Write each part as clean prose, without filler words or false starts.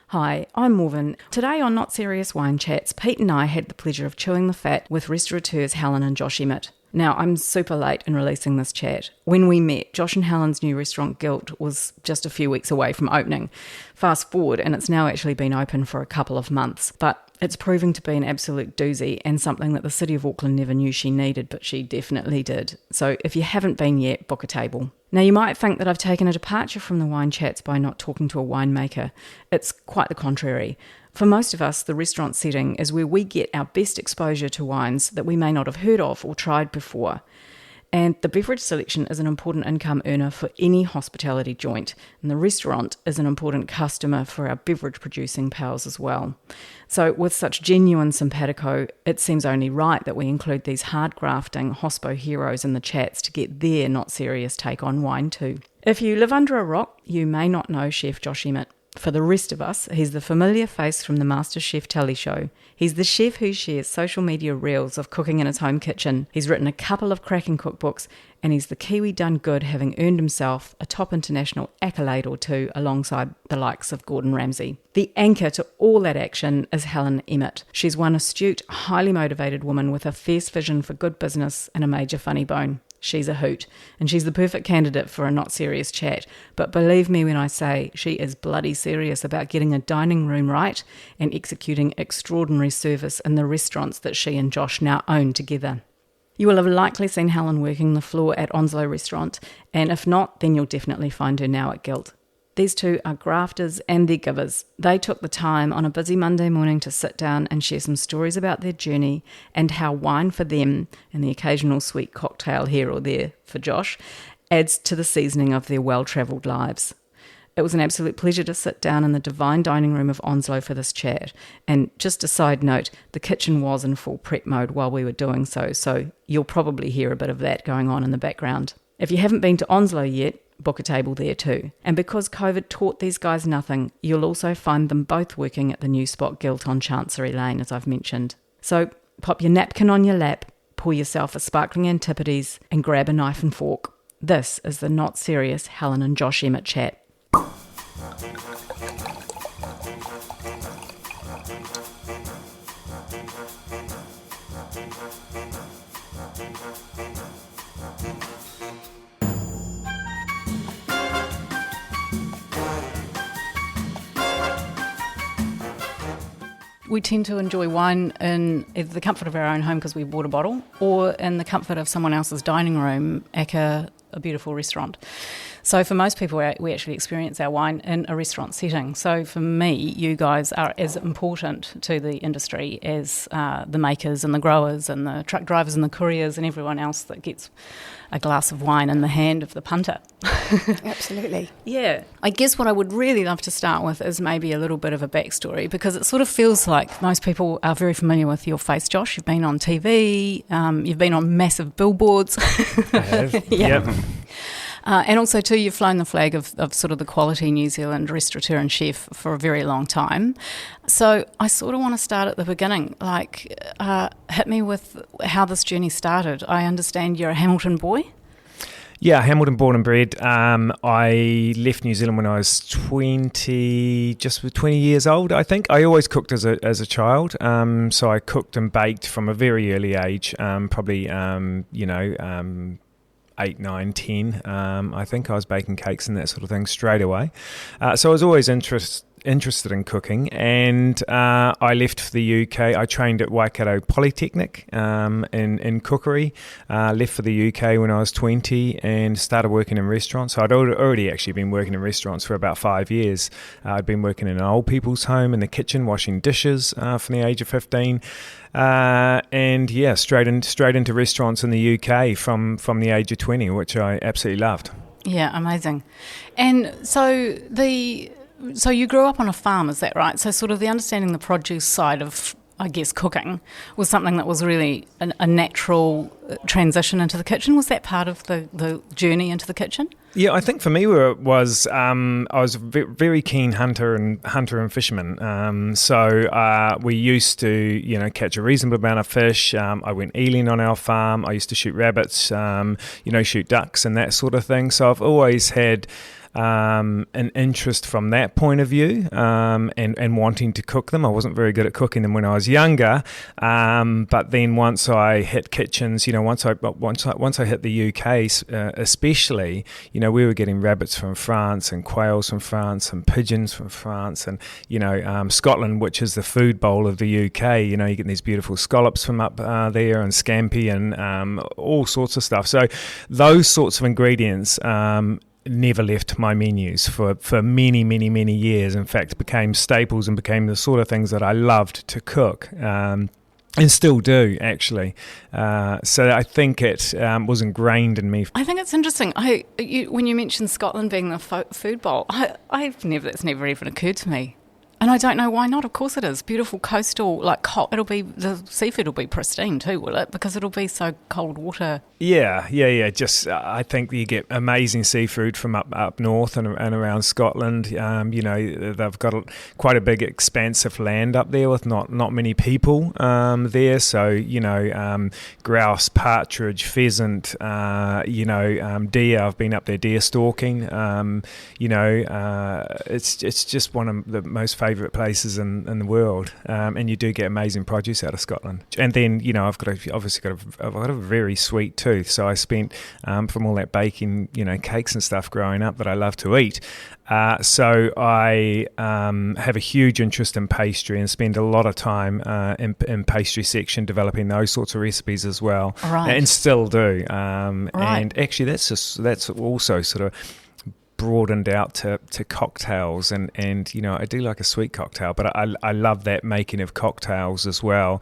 Hi, I'm Morven. Today on Not Serious Wine Chats, Pete and I had the pleasure of chewing the fat with restaurateurs Helen and Josh Emett. Now, I'm super late in releasing this chat. When we met, Josh and Helen's new restaurant Guilt was just a few weeks away from opening. Fast forward, and it's now actually been open for a couple of months. But it's proving to be an absolute doozy and something that the City of Auckland never knew she needed, but she definitely did. So if you haven't been yet, book a table. Now, you might think that I've taken a departure from the wine chats by not talking to a winemaker. It's quite the contrary. For most of us, the restaurant setting is where we get our best exposure to wines that we may not have heard of or tried before. And the beverage selection is an important income earner for any hospitality joint, and the restaurant is an important customer for our beverage producing pals as well. So with such genuine simpatico, it seems only right that we include these hard-grafting hospo heroes in the chats to get their not serious take on wine too. If you live under a rock, you may not know Chef Josh Emett. For the rest of us, he's the familiar face from the MasterChef telly show. He's the chef who shares social media reels of cooking in his home kitchen. He's written a couple of cracking cookbooks, and he's the Kiwi done good, having earned himself a top international accolade or two alongside the likes of Gordon Ramsay. The anchor to all that action is Helen Emett. She's one astute, highly motivated woman with a fierce vision for good business and a major funny bone. She's a hoot, and she's the perfect candidate for a not serious chat. But believe me when I say she is bloody serious about getting a dining room right and executing extraordinary service in the restaurants that she and Josh now own together. You will have likely seen Helen working the floor at Onslow Restaurant, and if not, then you'll definitely find her now at Guilt. These two are grafters and they're givers. They took the time on a busy Monday morning to sit down and share some stories about their journey and how wine for them, and the occasional sweet cocktail here or there for Josh, adds to the seasoning of their well-travelled lives. It was an absolute pleasure to sit down in the divine dining room of Onslow for this chat. And just a side note, the kitchen was in full prep mode while we were doing so you'll probably hear a bit of that going on in the background. If you haven't been to Onslow yet, book a table there too. And because COVID taught these guys nothing, you'll also find them both working at the new spot Guilt on Chancery Lane, as I've mentioned. So pop your napkin on your lap, pour yourself a sparkling Antipodes, and grab a knife and fork. This is the Not Serious Helen and Josh Emett chat. We tend to enjoy wine in either the comfort of our own home because we bought a bottle, or in the comfort of someone else's dining room at a beautiful restaurant. So for most people, we actually experience our wine in a restaurant setting. So for me, you guys are as important to the industry as the makers and the growers and the truck drivers and the couriers and everyone else that gets a glass of wine in the hand of the punter. Absolutely. Yeah. I guess what I would really love to start with is maybe a little bit of a backstory, because it sort of feels like most people are very familiar with your face, Josh. You've been on TV, you've been on massive billboards. I have. Yeah. Yep. And also, too, you've flown the flag of sort of the quality New Zealand restaurateur and chef for a very long time. So I sort of want to start at the beginning. Hit me with how this journey started. I understand you're a Hamilton boy. Yeah, Hamilton born and bred. I left New Zealand when I was 20 years old, I think. I always cooked as a child. So I cooked and baked from a very early age, probably, 8, 9, 10. I think I was baking cakes and that sort of thing straight away. So I was always interested in cooking, and I left for the UK. I trained at Waikato Polytechnic in cookery. Left for the UK when I was 20 and started working in restaurants. So I'd already actually been working in restaurants for about 5 years. I'd been working in an old people's home in the kitchen, washing dishes from the age of 15. And yeah, straight into restaurants in the UK from the age of 20, which I absolutely loved. Yeah, amazing. And so you grew up on a farm, is that right? So sort of the understanding the produce side of, I guess, cooking was something that was really a natural transition into the kitchen. Was that part of the journey into the kitchen? Yeah, I think for me it was I was a very keen hunter and fisherman. So we used to catch a reasonable amount of fish. I went eeling on our farm. I used to shoot rabbits, shoot ducks and that sort of thing. So I've always had an interest from that point of view, and wanting to cook them. I wasn't very good at cooking them when I was younger, but then once I hit kitchens, once I hit the UK, especially, we were getting rabbits from France and quails from France and pigeons from France, and Scotland, which is the food bowl of the UK. You get these beautiful scallops from up there, and scampi, and all sorts of stuff. So those sorts of ingredients never left my menus for many, many, many years. In fact, became staples and became the sort of things that I loved to cook. And still do, actually. So I think it was ingrained in me. I think it's interesting. When you mentioned Scotland being the food bowl, that's never even occurred to me. And I don't know why not. Of course it is. Beautiful coastal, the seafood will be pristine too, will it? Because it'll be so cold water. Yeah. Just, I think you get amazing seafood from up north and around Scotland. They've got quite a big expanse of land up there with not many people there. So, grouse, partridge, pheasant, deer. I've been up there deer stalking. It's just one of the most favourite places in the world, and you do get amazing produce out of Scotland. And then I've got a very sweet tooth, so I spent from all that baking, cakes and stuff growing up that I love to eat. So I have a huge interest in pastry and spend a lot of time in pastry section developing those sorts of recipes as well, right. And still do. Right. And actually, that's also sort of broadened out to cocktails, and I do like a sweet cocktail, but I love that making of cocktails as well.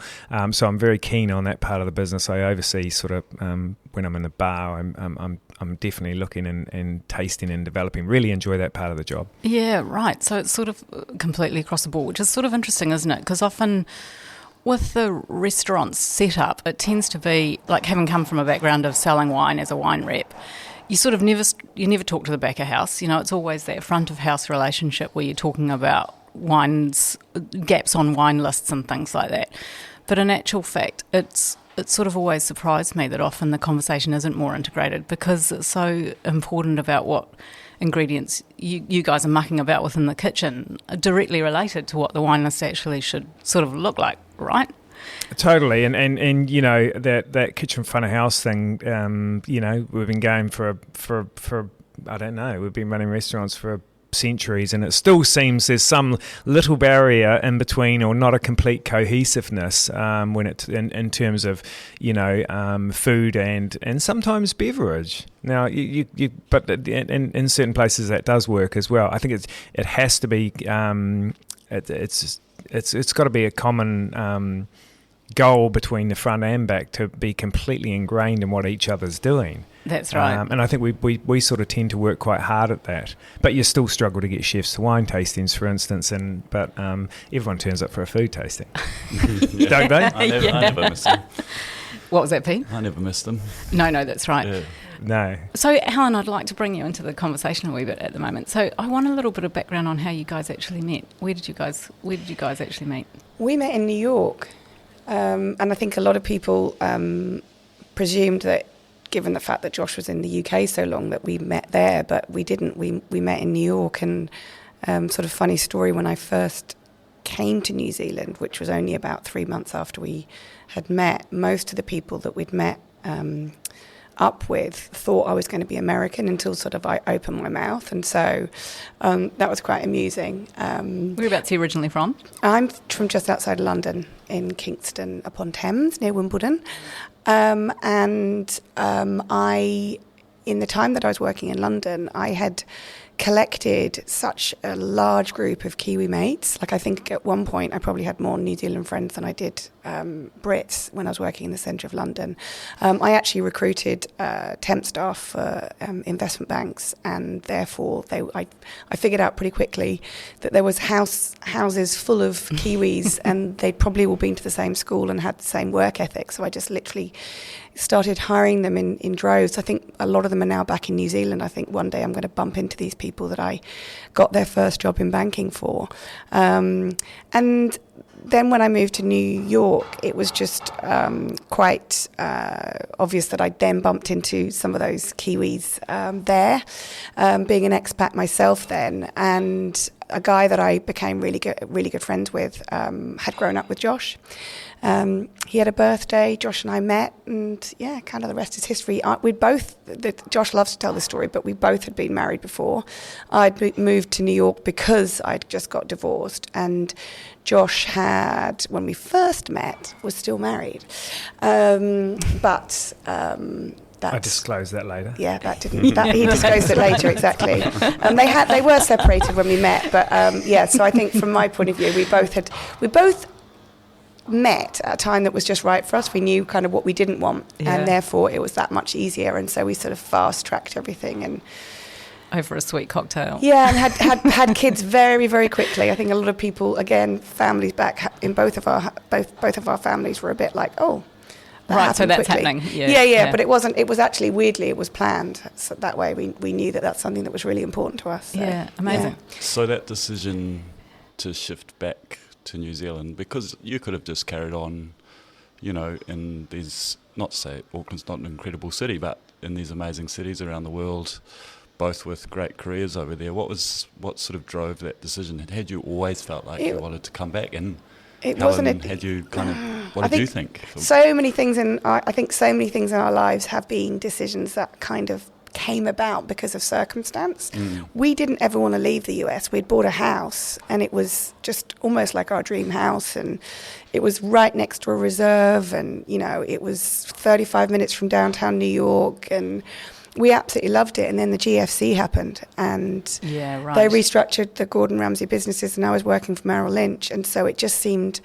So I'm very keen on that part of the business. I oversee sort of when I'm in the bar, I'm definitely looking and tasting and developing. Really enjoy that part of the job. Yeah, right. So it's sort of completely across the board, which is sort of interesting, isn't it? Because often with the restaurant setup, it tends to be like, having come from a background of selling wine as a wine rep, you sort of never talk to the back of house. It's always that front of house relationship where you're talking about wines, gaps on wine lists and things like that. But in actual fact, it's sort of always surprised me that often the conversation isn't more integrated, because it's so important about what ingredients you guys are mucking about within the kitchen are directly related to what the wine list actually should sort of look like, right? Totally, and that kitchen front of house thing, we've been going for I don't know, we've been running restaurants for centuries, and it still seems there's some little barrier in between, or not a complete cohesiveness when it in terms of food and sometimes beverage. Now but in certain places that does work as well. I think it has to be it's got to be a common goal between the front and back to be completely ingrained in what each other's doing. That's right. And I think we sort of tend to work quite hard at that. But you still struggle to get chefs to wine tastings, for instance, but everyone turns up for a food tasting. Don't they? I never miss them. What was that, Pete? I never miss them. No, that's right. Yeah. No. So, Helen, I'd like to bring you into the conversation a wee bit at the moment. So I want a little bit of background on how you guys actually met. Where did you guys actually meet? We met in New York, and I think a lot of people presumed that, given the fact that Josh was in the UK so long, that we met there, but we didn't. We met in New York, and sort of funny story, when I first came to New Zealand, which was only about 3 months after we had met, most of the people that we'd met up with thought I was going to be American until sort of I opened my mouth, and so that was quite amusing. Whereabouts are you originally from? I'm from just outside London, in Kingston upon Thames, near Wimbledon. In the time that I was working in London, I had collected such a large group of Kiwi mates. Like, I think at one point I probably had more New Zealand friends than I did Brits when I was working in the centre of London. I actually recruited temp staff for investment banks, and therefore I figured out pretty quickly that there was houses full of Kiwis and they'd probably all been to the same school and had the same work ethic. So I just literally started hiring them in droves. I think a lot of them are now back in New Zealand. I think one day I'm going to bump into these people that I got their first job in banking for. And then when I moved to New York, it was just quite obvious that I'd then bumped into some of those Kiwis there, being an expat myself then, and a guy that I became really good friends with had grown up with Josh. He had a birthday, Josh and I met, and yeah, kind of the rest is history. Josh loves to tell the story, but we both had been married before. I'd moved to New York because I'd just got divorced, and Josh had, when we first met, was still married. I disclosed that later. Yeah, he disclosed it later, exactly. They were separated when we met, but so I think from my point of view, we both met at a time that was just right for us. We knew kind of what we didn't want, and therefore it was that much easier, and so we sort of fast-tracked everything and over a sweet cocktail. Yeah, and had kids very, very quickly. I think a lot of people, again, families back in both of our families were a bit like, oh, right, so that's quickly. happening. Yeah, but it wasn't. It was actually, weirdly, it was planned. So that way we knew that that's something that was really important to us. So, yeah, amazing. Yeah. So that decision to shift back to New Zealand, because you could have just carried on, in these, not to say Auckland's not an incredible city, but in these amazing cities around the world, both with great careers over there. What sort of drove that decision? Had you always felt like you wanted to come back? And it Helen, wasn't. Had you kind of? What did you think? So many things in our lives have been decisions that kind of came about because of circumstance. We didn't ever want to leave the US. We'd bought a house, and it was just almost like our dream house, and it was right next to a reserve, and it was 35 minutes from downtown New York, and we absolutely loved it. And then the GFC happened, and they restructured the Gordon Ramsay businesses, and I was working for Merrill Lynch, and so it just seemed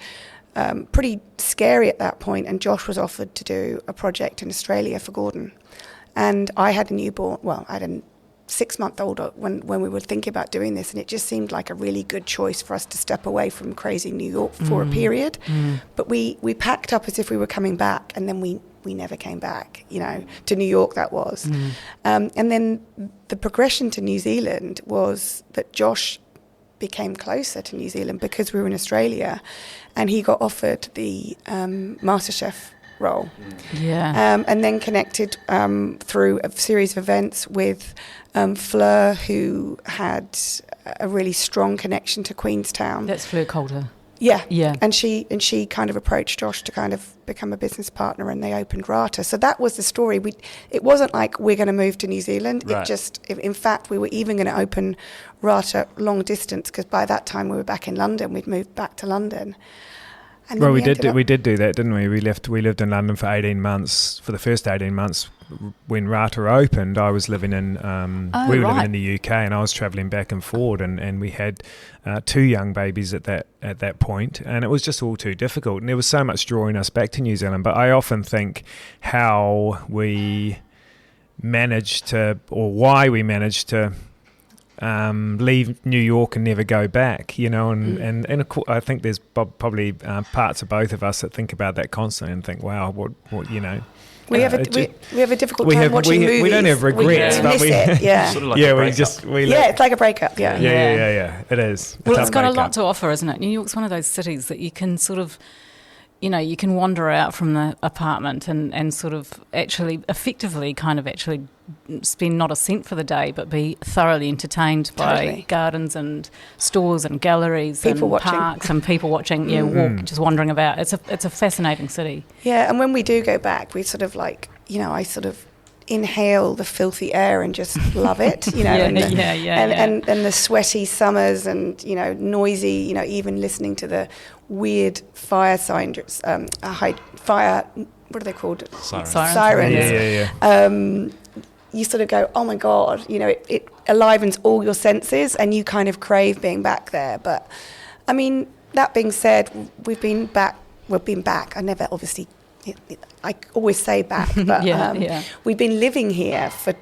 pretty scary at that point. And Josh was offered to do a project in Australia for Gordon, and I had a newborn. Well, I had a 6-month-old when we were thinking about doing this, and it just seemed like a really good choice for us to step away from crazy New York for a period. But we packed up as if we were coming back, and then we never came back, to New York, that was. And then the progression to New Zealand was that Josh became closer to New Zealand because we were in Australia, and he got offered the MasterChef role. And then connected through a series of events with Fleur, who had a really strong connection to Queenstown. That's Fleur Coulter. Yeah. And she kind of approached Josh to kind of become a business partner, and they opened Rata. So that was the story. It wasn't like we're going to move to New Zealand. Right. In fact, we were even going to open Rata long distance, because by that time we were back in London. We'd moved back to London. And well, we did do that, didn't we? We lived in London for 18 months. For the first 18 months, when Rata opened, I was living in we were living in the UK, and I was travelling back and forward, and we had 2 young babies at that point, and it was just all too difficult. And there was so much drawing us back to New Zealand. But I often think how we managed to, or why we managed to, leave New York and never go back, and of course, I think there's probably parts of both of us that think about that constantly and think, wow, what we have a difficult time watching movies. We don't have regrets, but we miss it. Yeah, sort of like it's like a breakup. Yeah, it is. Well, it's got a lot to offer, isn't it? New York's one of those cities that you can sort of, you can wander out from the apartment and sort of actually effectively kind of actually spend not a cent for the day, but be thoroughly entertained by gardens and stores and galleries and parks and people watching, walk, just wandering about. It's a fascinating city. Yeah, and when we do go back, we sort of like, I sort of inhale the filthy air and just love it, and the sweaty summers and, noisy, even listening to the weird fire signs, fire, what are they called? Sirens. You sort of go, oh my God, it enlivens all your senses, and you kind of crave being back there. But I mean, that being said, we've been back. I never, obviously, I always say back, but we've been living here for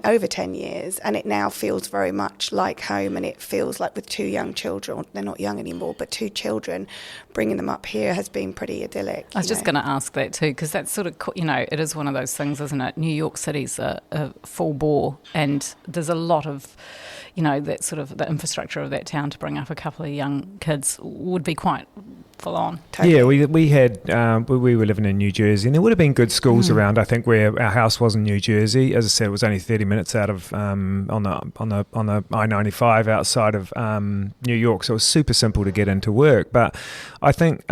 over 10 years, and it now feels very much like home. And it feels like with 2 young children, they're not young anymore, but 2 children, bringing them up here has been pretty idyllic. I was just going to ask that too, because that's sort of, it is one of those things, isn't it? New York City's a full bore, and there's a lot of, that sort of the infrastructure of that town to bring up a couple of young kids would be quite full on. Totally. Yeah, we had we were living in New Jersey, and there would have been good schools around. I think where our house was in New Jersey, as I said, it was only 30 minutes out of on the I-95 outside of New York, so it was super simple to get into work. But I think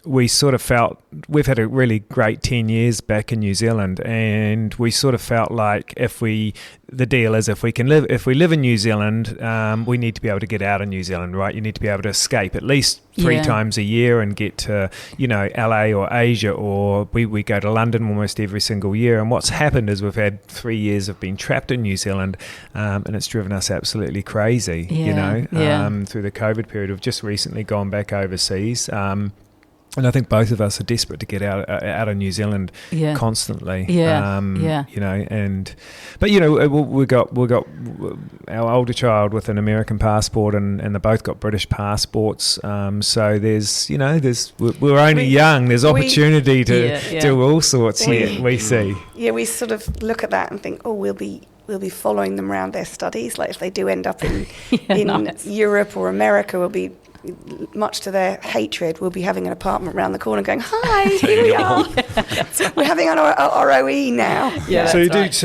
we sort of felt we've had a really great 10 years back in New Zealand, and we sort of felt like if we live in New Zealand, we need to be able to get out of New Zealand, right? You need to be able to escape at least 3 times a year and get to, LA or Asia, or we go to London almost every single year. And what's happened is we've had 3 years of being trapped in New Zealand, and it's driven us absolutely crazy, through the COVID period. We've just recently gone back overseas. And I think both of us are desperate to get out of New Zealand constantly. We got our older child with an American passport, and they both got British passports. So we're only young. There's opportunity to do all sorts here. We see. Yeah, we sort of look at that and think, we'll be following them around their studies. Like if they do end up in Europe or America, we'll be, much to their hatred, we'll be having an apartment around the corner going, hi, here we are. We're having our ROE now. Yeah, so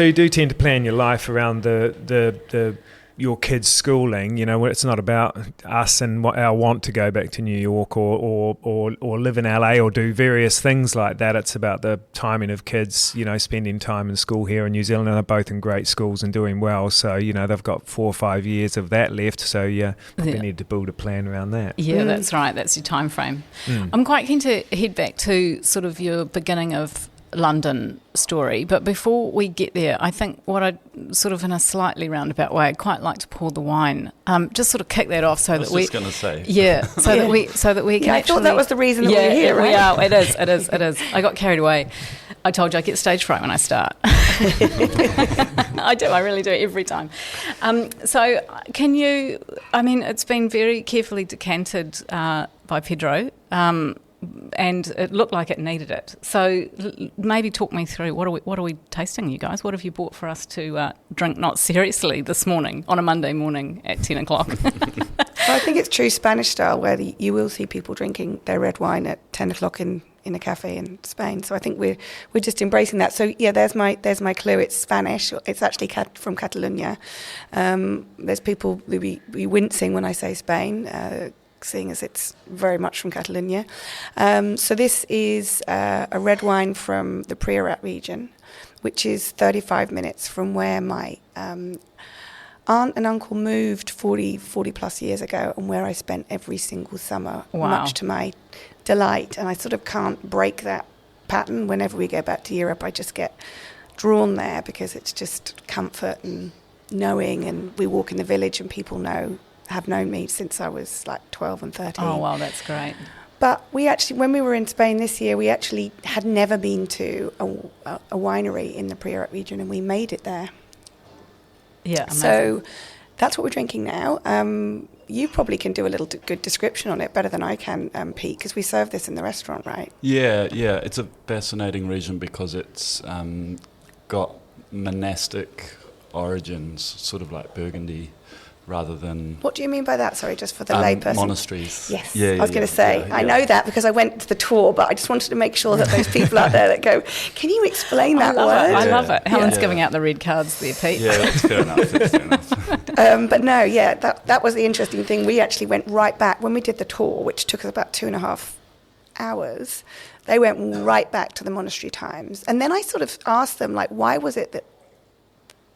you do tend to plan your life around the your kids' schooling, it's not about us and what our want to go back to New York or live in LA or do various things like that. It's about the timing of kids, spending time in school here in New Zealand, and they're both in great schools and doing well. So, they've got 4 or 5 years of that left. So, they need to build a plan around that. Yeah, that's right. That's your time frame. I'm quite keen to head back to sort of your beginning of London story, but before we get there, I think what I'd sort of in a slightly roundabout way, I'd quite like to pour the wine, just sort of kick that off so that we. I was just going to say. Yeah, so that we can. I actually, thought that was the reason that we're here, right? We are. It is. I got carried away. I told you I get stage fright when I start. I do. I really do every time. So can you? I mean, it's been very carefully decanted by Pedro. And it looked like it needed it. So maybe talk me through what are we tasting, you guys? What have you bought for us to drink not seriously this morning on a Monday morning at 10 o'clock? Well, I think it's true Spanish style where you will see people drinking their red wine at 10 o'clock in a cafe in Spain. So I think we're just embracing that. So yeah, there's my clue. It's Spanish. It's actually from Catalonia. There's people who be wincing when I say Spain, seeing as it's very much from Catalonia. So this is a red wine from the Priorat region, which is 35 minutes from where my aunt and uncle moved 40 plus years ago, and where I spent every single summer, much to my delight. And I sort of can't break that pattern. Whenever we go back to Europe, I just get drawn there because it's just comfort and knowing, and we walk in the village and people have known me since I was like 12 and 13. Oh, wow, that's great. But we actually, when we were in Spain this year, we actually had never been to a winery in the Priorat region, and we made it there. Yeah, amazing. So that's what we're drinking now. You probably can do a little good description on it, better than I can, Pete, because we serve this in the restaurant, right? Yeah, it's a fascinating region because it's got monastic origins, sort of like Burgundy, rather than... What do you mean by that? Sorry, just for the layperson. Monasteries. Yes, I was going to say, I know that because I went to the tour, but I just wanted to make sure that those people out there that go, can you explain that word? I love it. Helen's giving out the red cards there, Pete. Yeah, that's fair enough. But no, that was the interesting thing. We actually went right back. When we did the tour, which took us about 2.5 hours, they went right back to the monastery times. And then I sort of asked them, like, why was it that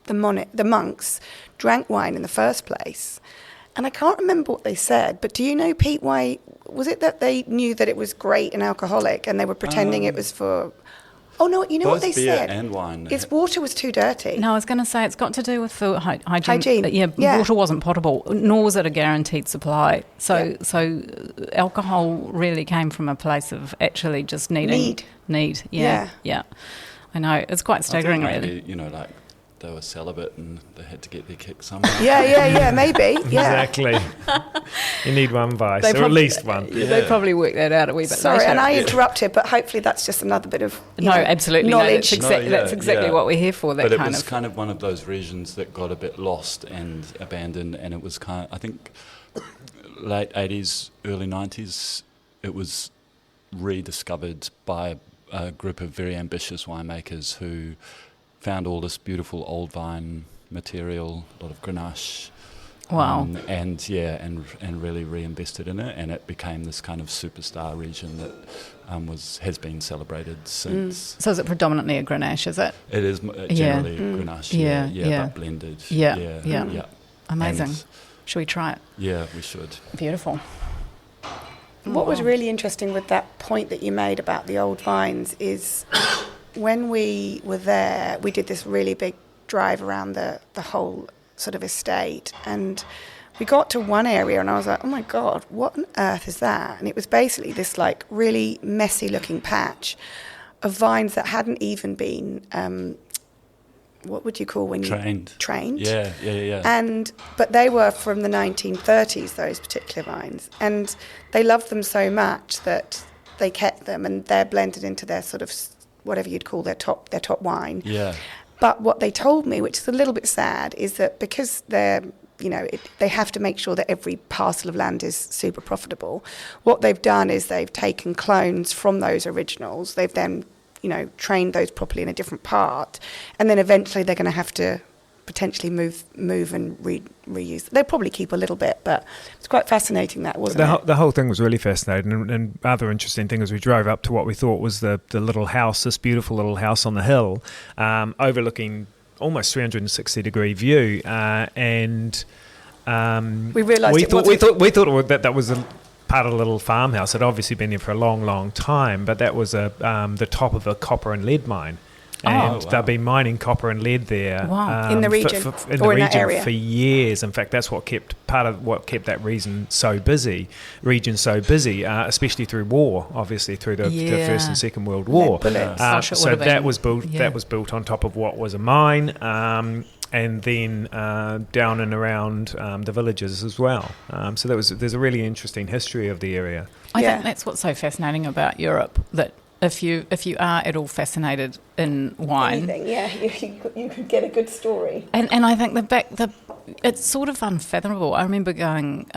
the monks drank wine in the first place? And I can't remember what they said, but do you know, Pete, why was it that they knew that it was great and alcoholic and they were pretending it was for... Oh, no, you know what they said? Beer and wine. Its water was too dirty. No, I was going to say it's got to do with food hygiene. Yeah, water wasn't potable, nor was it a guaranteed supply. So alcohol really came from a place of actually just needing... Need. Yeah. I know, it's quite staggering, really. Like... they were celibate and they had to get their kick somewhere. Yeah, maybe. Yeah. Exactly. You need one vice, or at least one. They probably worked that out a wee bit Sorry, later. and I interrupted, but hopefully that's just another bit of absolutely knowledge. That's exactly what we're here for. But it was kind of one of those regions that got a bit lost and abandoned, and it was kind of, I think, late 80s, early 90s, it was rediscovered by a group of very ambitious winemakers who found all this beautiful old vine material, a lot of Grenache. Wow. And really reinvested in it, and it became this kind of superstar region that has been celebrated since. So is it predominantly a Grenache, is it? It is generally Grenache, but blended. Yeah. Amazing. And should we try it? Yeah, we should. Beautiful. What was really interesting with that point that you made about the old vines is when we were there, we did this really big drive around the whole sort of estate, and we got to one area and I was like, oh my God, what on earth is that? And it was basically this like really messy looking patch of vines that hadn't even been what would you call when trained? Yeah. But they were from the 1930s, those particular vines, and they loved them so much that they kept them, and they're blended into their sort of whatever you'd call their top wine. Yeah. But what they told me, which is a little bit sad, is that because they're, they have to make sure that every parcel of land is super profitable. What they've done is they've taken clones from those originals. They've then, trained those properly in a different part, and then eventually they're going to have to potentially move and reuse. They'll probably keep a little bit, but it's quite fascinating that, wasn't it? The whole thing was really fascinating, and other interesting thing is we drove up to what we thought was the little house, this beautiful little house on the hill, overlooking almost 360-degree view, and we realised we thought that was a part of a little farmhouse. It had obviously been there for a long, long time, but that was the top of a copper and lead mine. And they've been mining copper and lead there in the region, in that area for years. In fact, that's what kept that region so busy, especially through war, obviously through the First and Second World War. So that was built. That was built on top of what was a mine, and then down and around the villages as well. So there's a really interesting history of the area. I think that's what's so fascinating about Europe, that if you are at all fascinated in wine, you could get a good story. And I think it's sort of unfathomable. I remember going,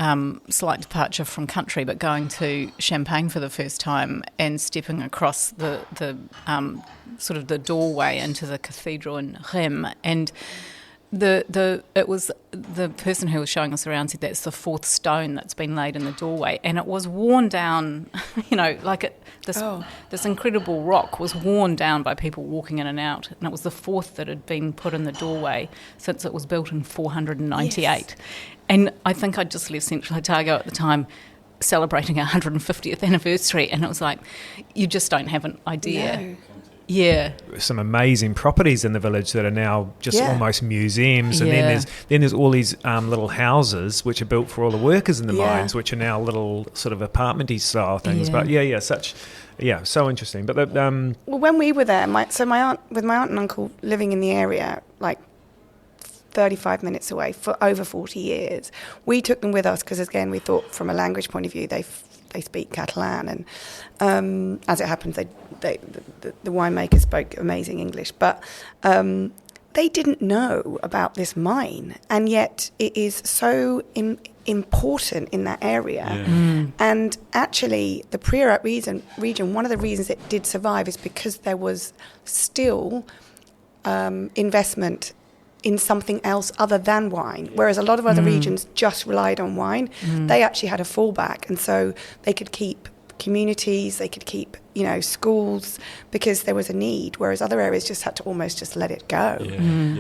slight departure from country, but going to Champagne for the first time and stepping across the sort of the doorway into the cathedral in Reims, and it was the person who was showing us around said that's the fourth stone that's been laid in the doorway, and it was worn down, this incredible rock was worn down by people walking in and out, and it was the fourth that had been put in the doorway since it was built in 498. Yes. And I think I'd just left Central Otago at the time celebrating our 150th anniversary, and it was like, you just don't have an idea. No. Yeah, some amazing properties in the village that are now just almost museums, and then there's all these little houses which are built for all the workers in the mines, which are now little sort of apartmenty style things. But so interesting. But well, when we were there, my aunt and uncle living in the area, like 35 minutes away for over 40 years, we took them with us because, again, we thought from a language point of view they speak Catalan, and as it happens, the winemakers spoke amazing English, but they didn't know about this mine, and yet it is so important in that area. And actually, the Priorat region, one of the reasons it did survive is because there was still investment in something else other than wine, whereas a lot of other regions just relied on wine. They actually had a fallback, and so they could keep communities, they could keep schools, because there was a need, whereas other areas just had to almost just let it go,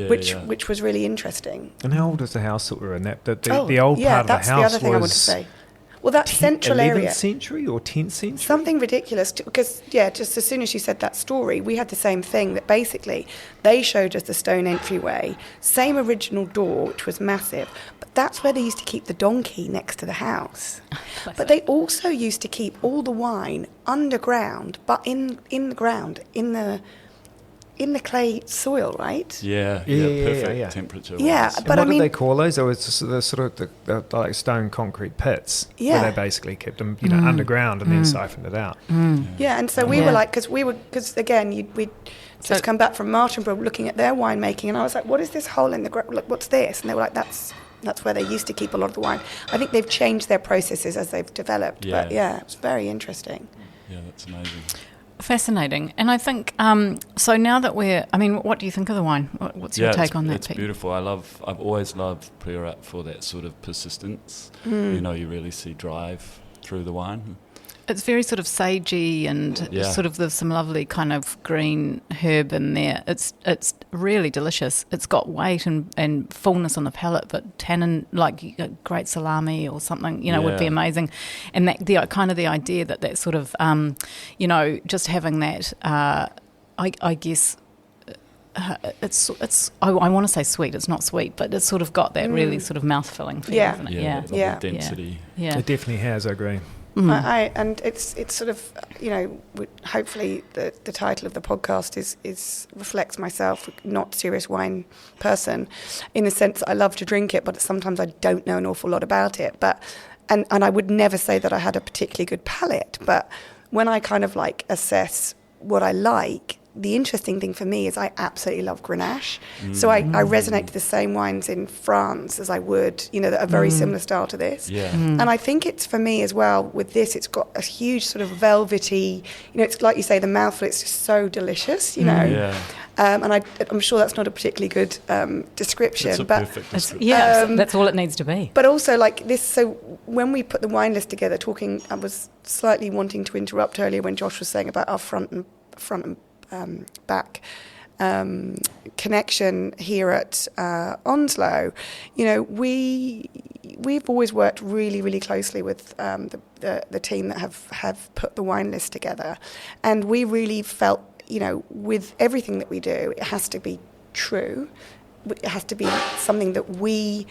which was really interesting. And how old is the house that we're in? The old part of the house was... that's the other thing I want to say. Well, that central area... 11th century or 10th century? Something ridiculous, because, just as soon as you said that story, we had the same thing, that basically they showed us the stone entryway, same original door, which was massive, but that's where they used to keep the donkey next to the house. But they also used to keep all the wine underground, but in the ground, in the clay soil, right? Perfect temperature. But what did they call those? There was the sort of the like stone concrete pits where they basically kept them, underground and then siphoned it out. And so we were like, because again, we'd come back from Martinborough looking at their winemaking, and I was like, what is this hole in the ground? Like, what's this? And they were like, that's That's where they used to keep a lot of the wine. I think they've changed their processes as they've developed. Yeah. But yeah, it's very interesting. Yeah, that's amazing. Fascinating. And I think, so now that what do you think of the wine? What's your take on that, it's Pete? beautiful. I've always loved Priorat for that sort of persistence. You know, you really see drive through the wine. It's very sort of sagey and sort of there's some lovely kind of green herb in there. It's really delicious. It's got weight and fullness on the palate, but tannin, like a great salami or something, would be amazing. And that the idea that sort of, just having that, I guess. I want to say sweet. It's not sweet, but it's sort of got that really sort of mouth-filling feel, isn't it? That lovely density. Yeah. It definitely has, I agree. And it's sort of, hopefully the title of the podcast is reflects myself, not serious wine person, in the sense that I love to drink it, but sometimes I don't know an awful lot about it. But and I would never say that I had a particularly good palate, but when I kind of like assess what I like, the interesting thing for me is I absolutely love Grenache. So I resonate to the same wines in France as I would, that are very similar style to this. Yeah. And I think it's, for me as well, with this, it's got a huge sort of velvety, it's like you say, the mouthful, it's just so delicious, Yeah. And I'm sure that's not a particularly good description. It's a perfect description. That's all it needs to be. But also like this, so when we put the wine list together, I was slightly wanting to interrupt earlier when Josh was saying about our front and back connection here at Onslow. We've always worked really, really closely with the team that have put the wine list together, and we really felt, with everything that we do, it has to be true. It has to be something that we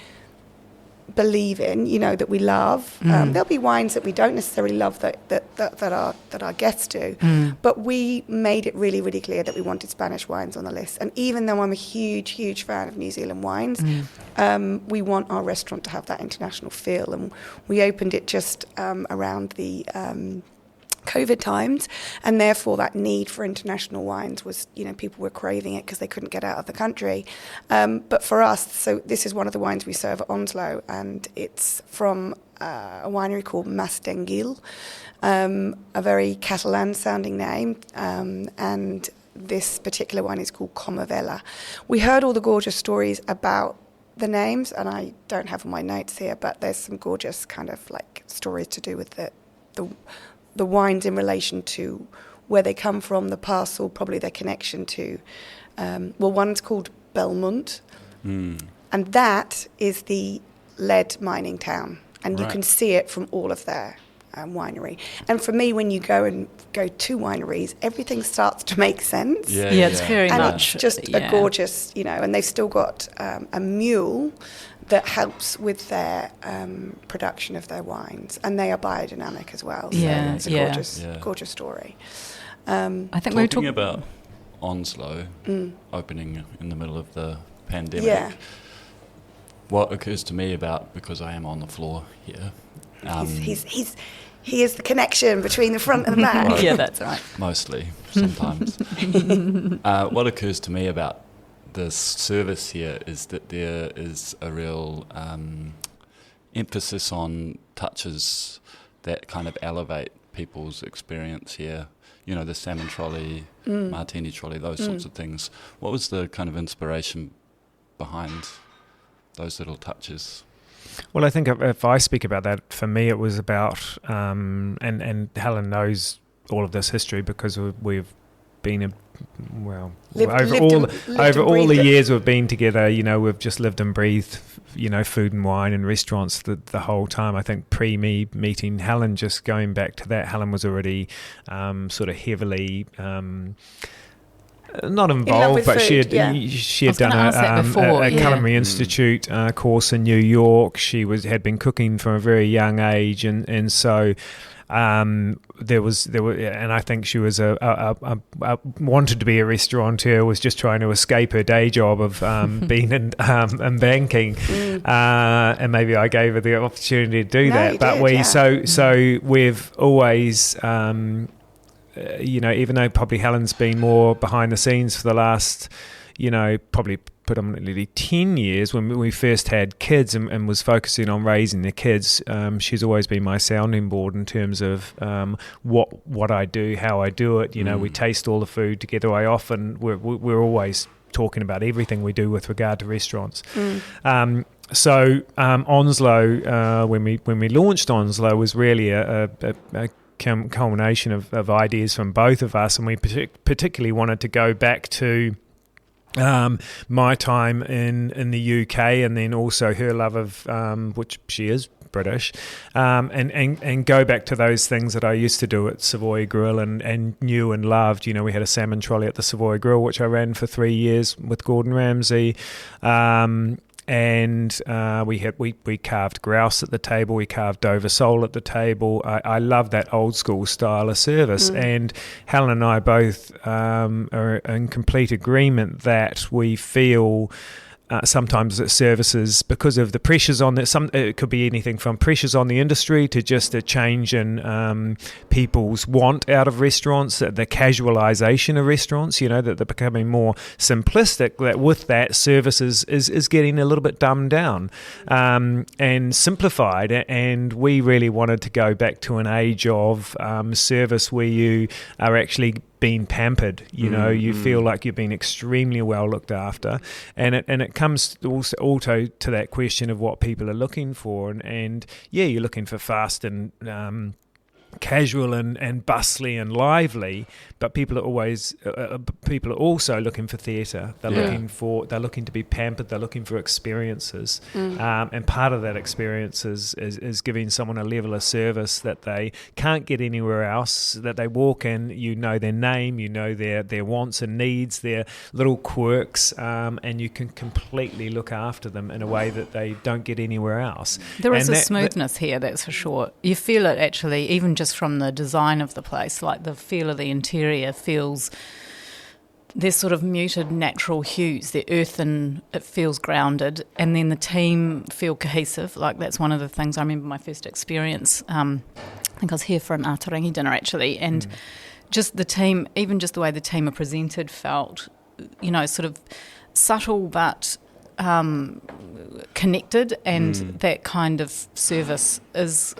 believe in, that we love. There'll be wines that we don't necessarily love that our guests do, but we made it really, really clear that we wanted Spanish wines on the list. And even though I'm a huge, huge fan of New Zealand wines, we want our restaurant to have that international feel. And we opened it just around the COVID times, and therefore that need for international wines was, people were craving it because they couldn't get out of the country. But for us, so this is one of the wines we serve at Onslow, and it's from a winery called Mas d'Enguil, a very Catalan-sounding name, and this particular wine is called Comavella. We heard all the gorgeous stories about the names, and I don't have all my notes here, but there's some gorgeous kind of like stories to do with the wines in relation to where they come from, the parcel, probably their connection to, one's called Belmont, and that is the lead mining town, and you can see it from all of their winery. And for me, when you go to wineries, everything starts to make sense. It's very and much. It's just a gorgeous, and they've still got a mule that helps with their production of their wines, and they are biodynamic as well. So it's a gorgeous story. I think we're talking about Onslow opening in the middle of the pandemic. Yeah. What occurs to me because I am on the floor here. He is the connection between the front and the back. Well, that's right. Mostly, sometimes. What occurs to me about the service here is that there is a real emphasis on touches that kind of elevate people's experience here. The salmon trolley, martini trolley, those sorts of things. What was the kind of inspiration behind those little touches? Well, I think if I speak about that, for me it was about, and Helen knows all of this history because we've been over all the years we've been together, we've just lived and breathed, food and wine and restaurants the whole time. I think pre-me meeting Helen, just going back to that, Helen was already sort of heavily not involved, but she had done a Culinary Institute course in New York. She had been cooking from a very young age, and so there was, and I think she was wanted to be a restaurateur, was just trying to escape her day job of being in banking, and maybe I gave her the opportunity to do that. But so we've always. Even though probably Helen's been more behind the scenes for the last, probably predominantly 10 years when we first had kids and was focusing on raising the kids. She's always been my sounding board in terms of what I do, how I do it. We taste all the food together. We're always talking about everything we do with regard to restaurants. So Onslow, when we launched Onslow, was really a culmination of ideas from both of us, and we particularly wanted to go back to my time in the UK, and then also her love of which she is British, and go back to those things that I used to do at Savoy Grill and knew and loved. We had a salmon trolley at the Savoy Grill, which I ran for 3 years with Gordon Ramsay. And we carved grouse at the table, we carved Dover sole at the table. I love that old school style of service, and Helen and I both are in complete agreement that we feel sometimes that services, because of the pressures on it, it could be anything from pressures on the industry to just a change in people's want out of restaurants, the casualisation of restaurants, that they're becoming more simplistic, that with that services is getting a little bit dumbed down and simplified, and we really wanted to go back to an age of service where you are actually being pampered, you feel like you've been extremely well looked after, and it comes also to that question of what people are looking for, and you're looking for fast and casual and bustly and lively, but people are also looking for theatre. They're looking to be pampered. They're looking for experiences, and part of that experience is giving someone a level of service that they can't get anywhere else. That they walk in, their name, their wants and needs, their little quirks, and you can completely look after them in a way that they don't get anywhere else. There is a smoothness here, that's for sure. You feel it actually, even just from the design of the place, like the feel of the interior feels, there's sort of muted natural hues, the earthen, it feels grounded, and then the team feel cohesive. Like that's one of the things I remember my first experience. I think I was here for an Ātarangi dinner actually, and just the team, even just the way the team are presented felt, sort of subtle but connected, and that kind of service is,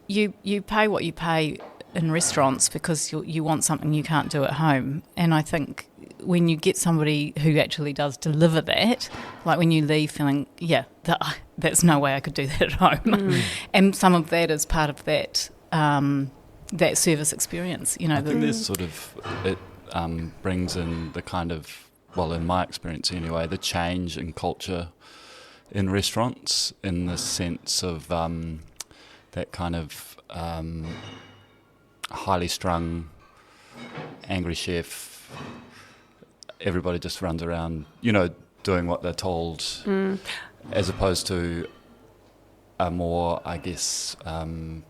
you pay what you pay in restaurants because you want something you can't do at home. And I think when you get somebody who actually does deliver that, like when you leave feeling, that's no way I could do that at home. And some of that is part of that that service experience. I think there's sort of, it brings in the kind of, well, in my experience anyway, the change in culture in restaurants, in the sense of that kind of highly strung, angry chef. Everybody just runs around, doing what they're told, as opposed to a more, I guess,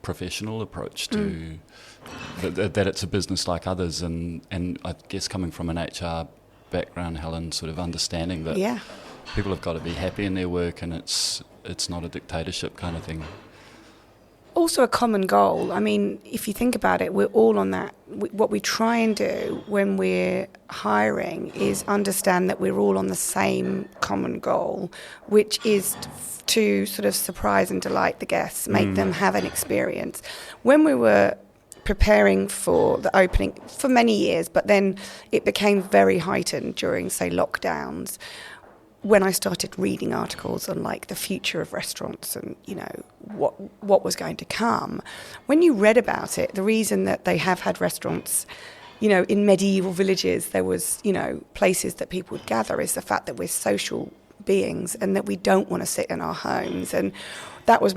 professional approach to that it's a business like others, and I guess coming from an HR background, Helen, sort of understanding that people have got to be happy in their work, and it's not a dictatorship kind of thing. Also a common goal. If you think about it, we're all on that. What we try and do when we're hiring is understand that we're all on the same common goal, which is to sort of surprise and delight the guests, make them have an experience. When we were preparing for the opening for many years, but then it became very heightened during, say, lockdowns, when I started reading articles on the future of restaurants and what was going to come. When you read about it, the reason that they have had restaurants, in medieval villages, there was places that people would gather, is the fact that we're social beings and that we don't want to sit in our homes, and that was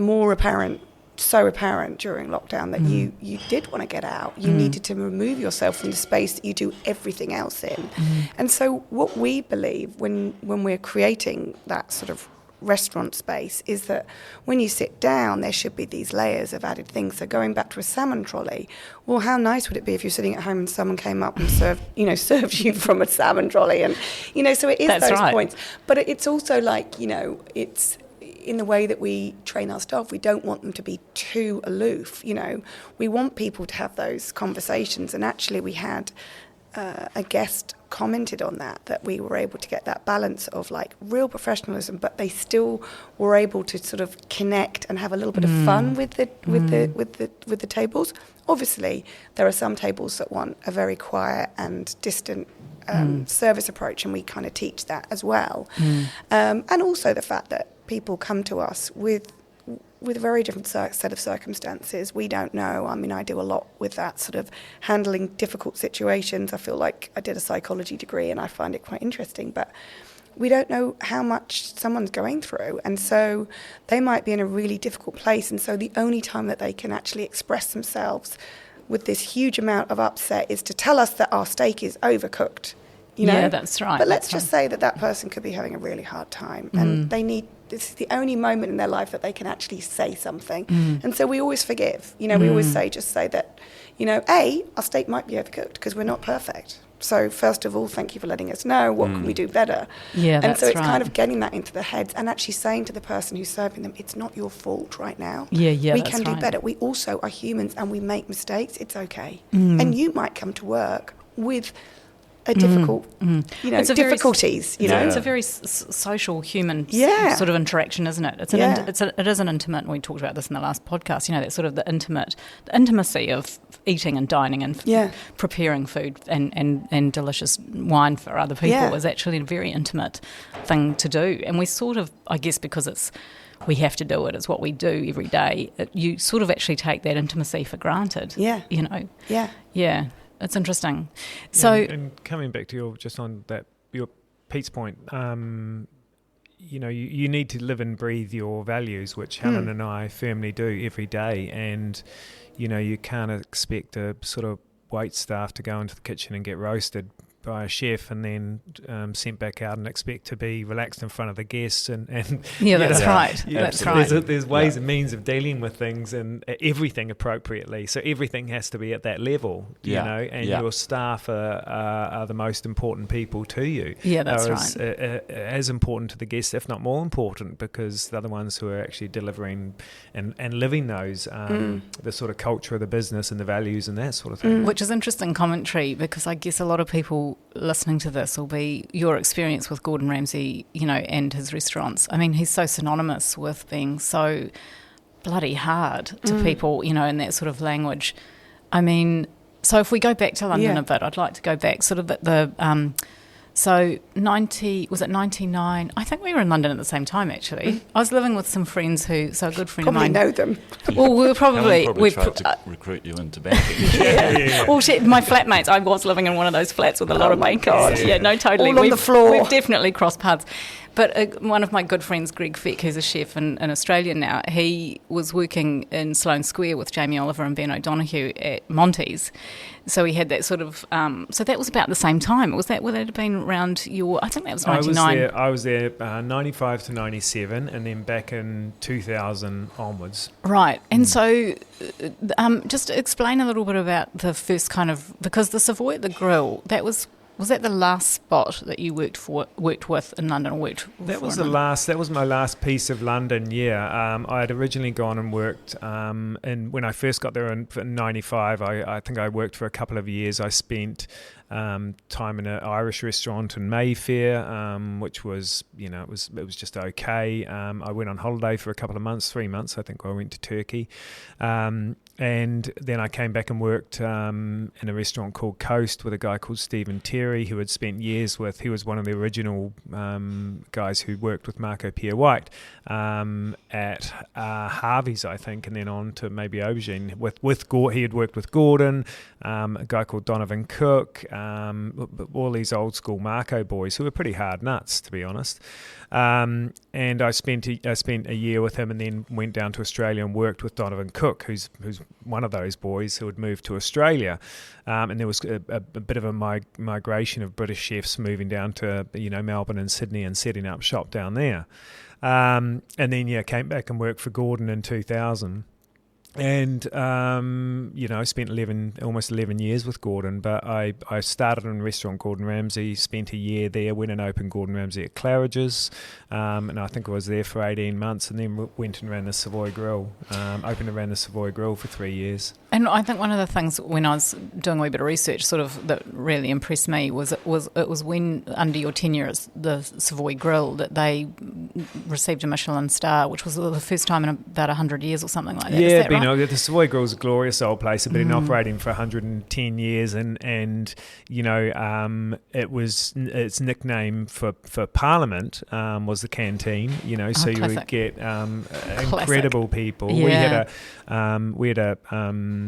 so apparent during lockdown that you did want to get out. You needed to remove yourself from the space that you do everything else in. And so what we believe when we're creating that sort of restaurant space is that when you sit down, there should be these layers of added things. So going back to a salmon trolley, well, how nice would it be if you're sitting at home and someone came up and served you from a salmon trolley? And, so it is That's those right. points. But it's also it's in the way that we train our staff, we don't want them to be too aloof. We want people to have those conversations. And actually we had a guest commented on that we were able to get that balance of like real professionalism, but they still were able to sort of connect and have a little bit of fun with the tables. Obviously, there are some tables that want a very quiet and distant service approach, and we kind of teach that as well. And also the fact that people come to us with a very different set of circumstances. We don't know. I mean, I do a lot with that sort of handling difficult situations. I feel like I did a psychology degree and I find it quite interesting, but we don't know how much someone's going through. And so they might be in a really difficult place. And so the only time that they can actually express themselves with this huge amount of upset is to tell us that our steak is overcooked. You know? Yeah, that's right. But let's just say that person could be having a really hard time and this is the only moment in their life that they can actually say something. And so we always forgive. You know, we always say that, you know, our steak might be overcooked because we're not perfect. So first of all, thank you for letting us know. What can we do better? Yeah, and so it's kind of getting that into their heads and actually saying to the person who's serving them, it's not your fault right now. Yeah, we that's can do right. better. We also are humans and we make mistakes. It's okay. And you might come to work with a difficult, difficulties. It's a very social human sort of interaction, isn't it? It is an intimate. And we talked about this in the last podcast. You know, that sort of the intimacy of eating and dining and preparing food and delicious wine for other people is actually a very intimate thing to do. And we sort of, I guess, because we have to do it. It's what we do every day. You sort of actually take that intimacy for granted. Yeah. You know. Yeah. Yeah. It's interesting. So, and coming back to your Pete's point, you need to live and breathe your values, which Helen and I firmly do every day. And, you can't expect a sort of wait staff to go into the kitchen and get roasted by a chef and then sent back out and expect to be relaxed in front of the guests and that's right. That's right. There's ways and means of dealing with things and everything appropriately. So everything has to be at that level, and your staff are the most important people to you. Yeah, that's right. As important to the guests, if not more important, because they're the ones who are actually delivering and living those the sort of culture of the business and the values and that sort of thing. Which is interesting commentary, because I guess a lot of people listening to this will be your experience with Gordon Ramsay, and his restaurants. I mean, he's so synonymous with being so bloody hard to people, in that sort of language. I mean, so if we go back to London a bit, I'd like to go back sort of at the... So 99? I think we were in London at the same time, actually. I was living with some friends a good friend of mine. Probably know them. Well, we were probably... we tried to recruit you into banking. Well, my flatmates, I was living in one of those flats with a lot of bankers. Yeah, no, totally. All on the floor. We've definitely crossed paths. But one of my good friends, Greg Feck, who's a chef in Australia now, he was working in Sloane Square with Jamie Oliver and Ben O'Donoghue at Monty's. So he had that sort of... so that was about the same time. Would that have been around I think that was 99. I was there 95 to 97 and then back in 2000 onwards. Right. And so just explain a little bit about the first kind of... Because the Savoy at the Grill, was that the last spot that you worked with in London? That was my last piece of London. Yeah, I had originally gone and worked, and when I first got there in '95, I think I worked for a couple of years. I spent time in an Irish restaurant in Mayfair, which was, it was just okay. I went on holiday for a couple of months, 3 months. I think I went to Turkey. And then I came back and worked in a restaurant called Coast with a guy called Stephen Terry, who had spent years with... He was one of the original guys who worked with Marco Pierre White at Harvey's, I think, and then on to maybe Aubergine. He had worked with Gordon, a guy called Donovan Cook, all these old school Marco boys who were pretty hard nuts, to be honest. And I spent a year with him and then went down to Australia and worked with Donovan Cook, who's one of those boys who had moved to Australia. And there was a bit of a migration of British chefs moving down to Melbourne and Sydney and setting up shop down there. And then came back and worked for Gordon in 2000. And, I spent almost 11 years with Gordon, but I started in restaurant Gordon Ramsay, spent a year there, went and opened Gordon Ramsay at Claridge's, and I think I was there for 18 months, and then went and ran the Savoy Grill, opened and ran the Savoy Grill for 3 years. And I think one of the things when I was doing a wee bit of research sort of that really impressed me was it was when under your tenure at the Savoy Grill that they received a Michelin star, which was the first time in about 100 years or something like that. Yeah, is that right? The Savoy Grill is a glorious old place. It's been operating for 110 years, and it was its nickname for Parliament was the canteen. So you would get incredible people. Yeah. We had a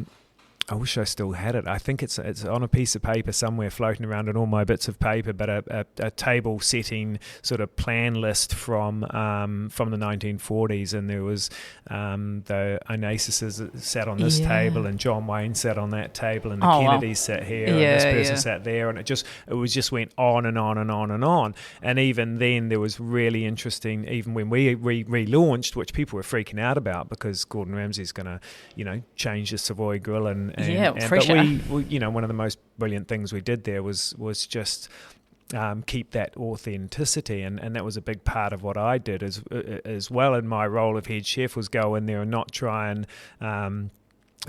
I wish I still had it. I think it's on a piece of paper somewhere floating around in all my bits of paper, but a table setting sort of plan list from the 1940s, and there was the Onases sat on this table, and John Wayne sat on that table, and the Kennedys sat here, and this person sat there, and it just went on and on and on and on. And even then there was really interesting, even when we relaunched, which people were freaking out about because Gordon Ramsay's going to change the Savoy Grill and but we one of the most brilliant things we did there was just keep that authenticity, and that was a big part of what I did as well in my role of head chef, was go in there and not try and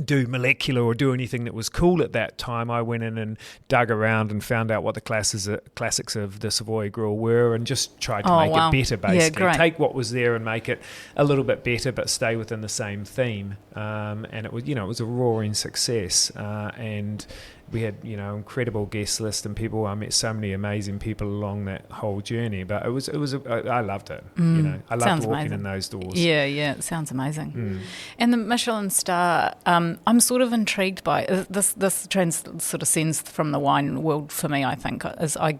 do molecular or do anything that was cool at that time. I went in and dug around and found out what the classics of the Savoy Grill were, and just tried to make it better, basically. Take what was there and make it a little bit better, but stay within the same theme. And it was, it was a roaring success. And we had, incredible guest list and people. I met so many amazing people along that whole journey. But I loved it. I loved walking in those doors. Yeah, it sounds amazing. And the Michelin star, I'm sort of intrigued by this trend. Sort of sends from the wine world for me. I think is I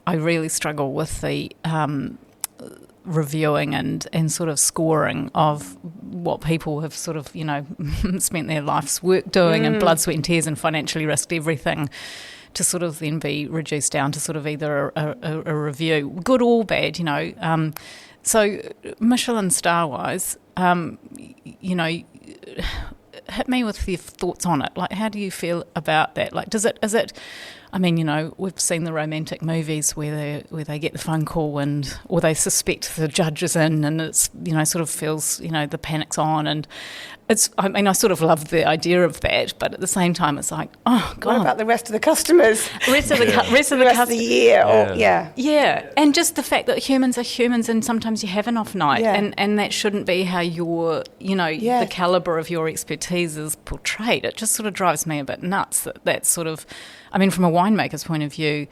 really struggle with the reviewing and sort of scoring of what people have sort of spent their life's work doing and blood, sweat and tears and financially risked everything to sort of then be reduced down to sort of either a review, good or bad, so Michelin star wise, hit me with your thoughts on it. Like, how do you feel about that? Like, is it I mean, we've seen the romantic movies where they get the phone call or they suspect the judge is in, and it's, sort of feels, the panic's on, and I sort of love the idea of that, but at the same time it's like, oh God. What about the rest of the customers? Rest of the year, Yeah, and just the fact that humans are humans, and sometimes you have an off night, and that shouldn't be how your, the calibre of your expertise is portrayed. It just sort of drives me a bit nuts that sort of, I mean, from a winemaker's point of view,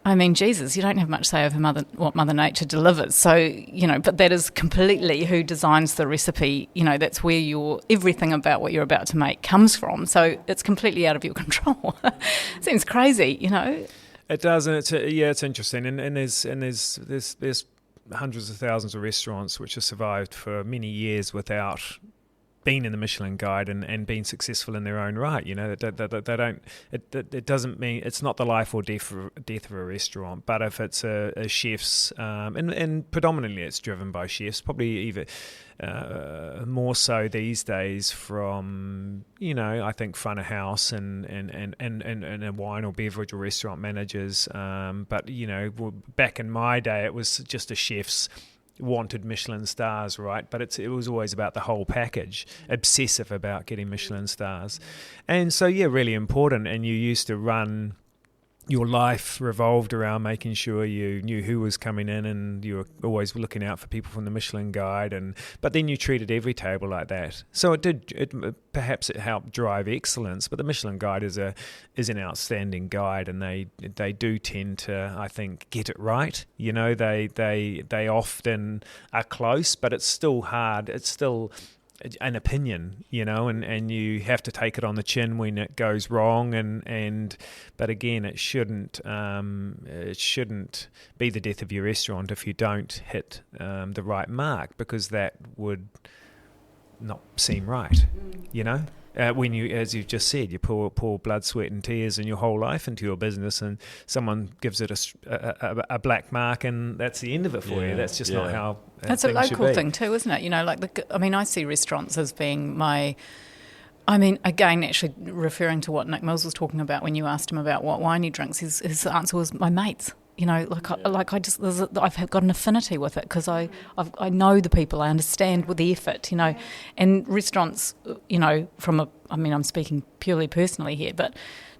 I mean, Jesus, you don't have much say over what Mother Nature delivers. So, but that is completely who designs the recipe. That's where everything about what you're about to make comes from. So it's completely out of your control. Seems crazy, It does, and it's interesting. And there's hundreds of thousands of restaurants which have survived for many years without been in the Michelin Guide and been successful in their own right. They don't. It doesn't mean it's not the life or death of a restaurant. But if it's a chef's, and predominantly it's driven by chefs, probably even more so these days from I think front of house and a wine or beverage or restaurant managers. But back in my day, it was just a chef's wanted Michelin stars, right? But it was always about the whole package, obsessive about getting Michelin stars. And so, really important. And you used to run, your life revolved around making sure you knew who was coming in, and you were always looking out for people from the Michelin Guide. But then you treated every table like that. So perhaps it helped drive excellence. But the Michelin Guide is an outstanding guide, and they do tend to, I think, get it right. They often are close, but it's still hard. It's still an opinion, and you have to take it on the chin when it goes wrong, but again, it shouldn't be the death of your restaurant if you don't hit the right mark, because that would not seem right, when you, as you've just said, you pour blood, sweat and tears and your whole life into your business, and someone gives it a black mark and that's the end of it for you. That's just not how that's a local thing too, isn't it? I see restaurants as being again, actually referring to what Nick Mills was talking about when you asked him about what wine he drinks, his answer was my mates. I've got an affinity with it because I know the people, I understand with the effort, and restaurants, I'm speaking purely personally here, but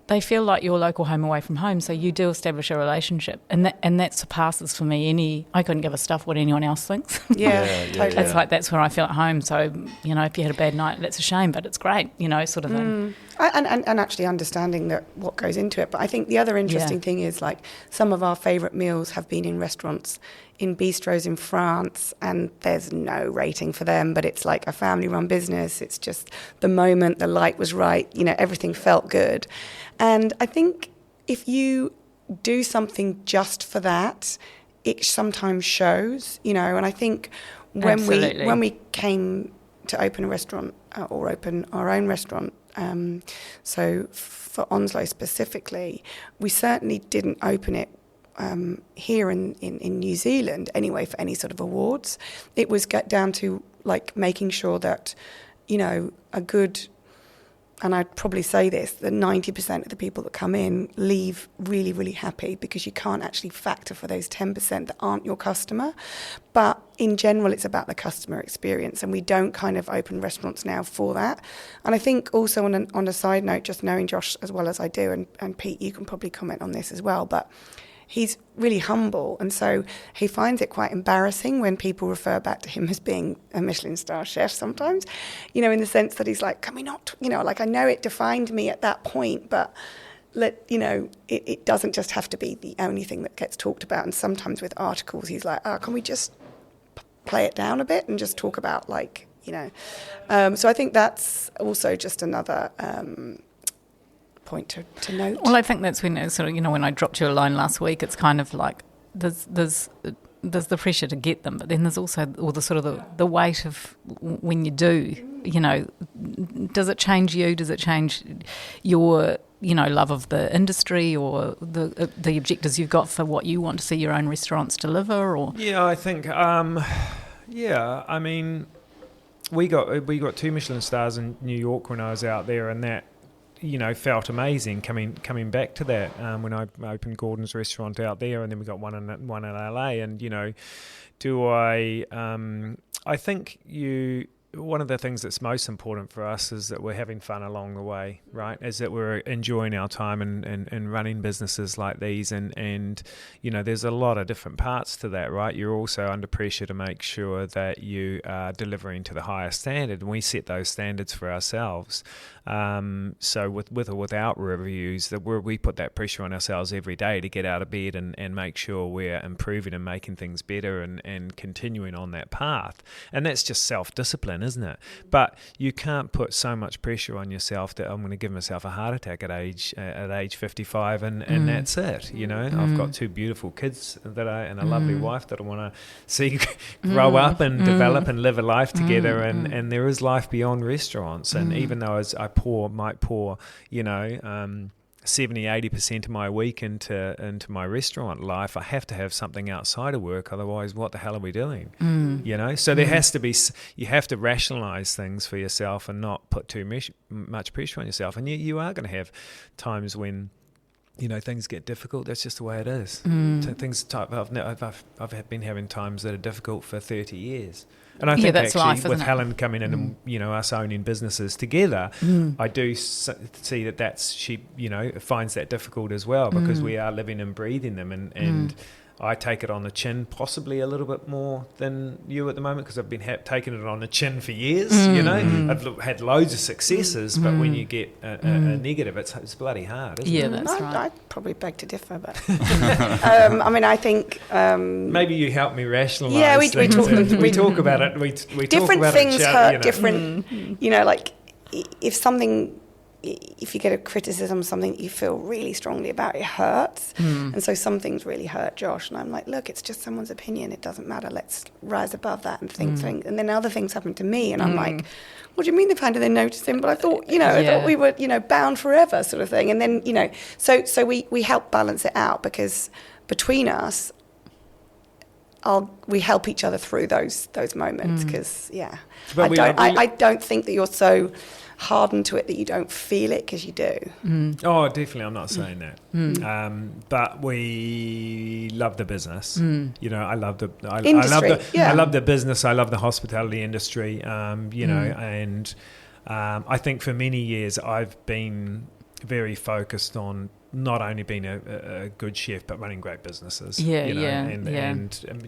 they feel like your local home away from home, so you do establish a relationship, and that surpasses for me I couldn't give a stuff what anyone else thinks. Totally. It's like that's where I feel at home. So if you had a bad night, that's a shame, but it's great, sort of thing. And actually understanding that what goes into it. But I think the other interesting thing is, like, some of our favourite meals have been in restaurants, in bistros in France, and there's no rating for them, but it's like a family-run business. It's just the moment, the light was right, everything felt good. And I think if you do something just for that, it sometimes shows, and I think when we came to open a restaurant or open our own restaurant, so for Onslow specifically, we certainly didn't open it here in New Zealand anyway for any sort of awards. It was down to like making sure that, a good, and I'd probably say this, that 90% of the people that come in leave really, really happy, because you can't actually factor for those 10% that aren't your customer. But in general, it's about the customer experience, and we don't kind of open restaurants now for that. And I think also on a side note, just knowing Josh as well as I do, and Pete, you can probably comment on this as well, but he's really humble, and so he finds it quite embarrassing when people refer back to him as being a Michelin star chef sometimes, in the sense that he's like, can we not, I know it defined me at that point, but it doesn't just have to be the only thing that gets talked about. And sometimes with articles, he's like, can we just play it down a bit and just talk about so I think that's also just another point to note. Well, I think that's when when I dropped you a line last week, it's kind of like there's the pressure to get them, but then there's also all the sort of the weight of when you do, does it change you? Does it change your love of the industry, or the objectives you've got for what you want to see your own restaurants deliver? Or I think we got 2 Michelin stars in New York when I was out there, and that felt amazing coming back to that when I opened Gordon's restaurant out there, and then we got one in LA. And I think one of the things that's most important for us is that we're having fun along the way, right? Is that we're enjoying our time and running businesses like these, and there's a lot of different parts to that, right? You're also under pressure to make sure that you are delivering to the highest standard, and we set those standards for ourselves. So with or without reviews, that we put that pressure on ourselves every day to get out of bed and make sure we're improving and making things better and continuing on that path. And that's just self-discipline, isn't it? But you can't put so much pressure on yourself that I'm going to give myself a heart attack at age 55 and that's it. I've got 2 beautiful kids and a lovely wife that I want to see grow up and develop and live a life together, and there is life beyond restaurants. And even though might pour 70-80% of my week into my restaurant life, I have to have something outside of work, otherwise what the hell are we doing? So there has to be, you have to rationalize things for yourself and not put too much pressure on yourself. And you are going to have times when things get difficult. That's just the way it is. I've been having times that are difficult for 30 years. And I think that's actually life, with isn't Helen coming in and us owning businesses together, I do see that she finds that difficult as well, because we are living and breathing them, and I take it on the chin possibly a little bit more than you at the moment, because I've been taking it on the chin for years. I've had loads of successes, but when you get a negative, it's bloody hard, isn't it? That's right. I'd probably beg to differ, but I think maybe you help me rationalise. Yeah, we talk about it. We different talk about things it, hurt different. Like if something if you get a criticism of something that you feel really strongly about, it hurts. And so some things really hurt Josh. And I'm like, look, it's just someone's opinion. It doesn't matter. Let's rise above that and think things. And then other things happen to me. And I'm like, what do you mean they've handed their notice in? But I thought, I thought we were, bound forever sort of thing. And then, so we help balance it out, because between us, we help each other through those moments, because I don't think that you're so hardened to it that you don't feel it, because you do. Oh, definitely, I'm not saying that. But we love the business. I love the I love the business. I love the hospitality industry. And I think for many years I've been very focused on not only being a good chef, but running great businesses. And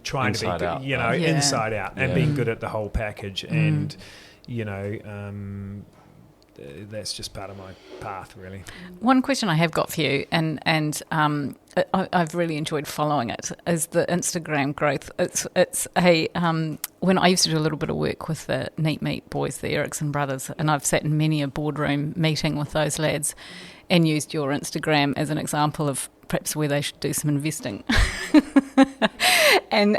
trying inside to be, out, inside out, and being good at the whole package. And that's just part of my path, really. One question I have got for you, and I've really enjoyed following it, is the Instagram growth. It's a when I used to do a little bit of work with the Neat Meat boys, the Erickson brothers, and I've sat in many a boardroom meeting with those lads and used your Instagram as an example of perhaps where they should do some investing. and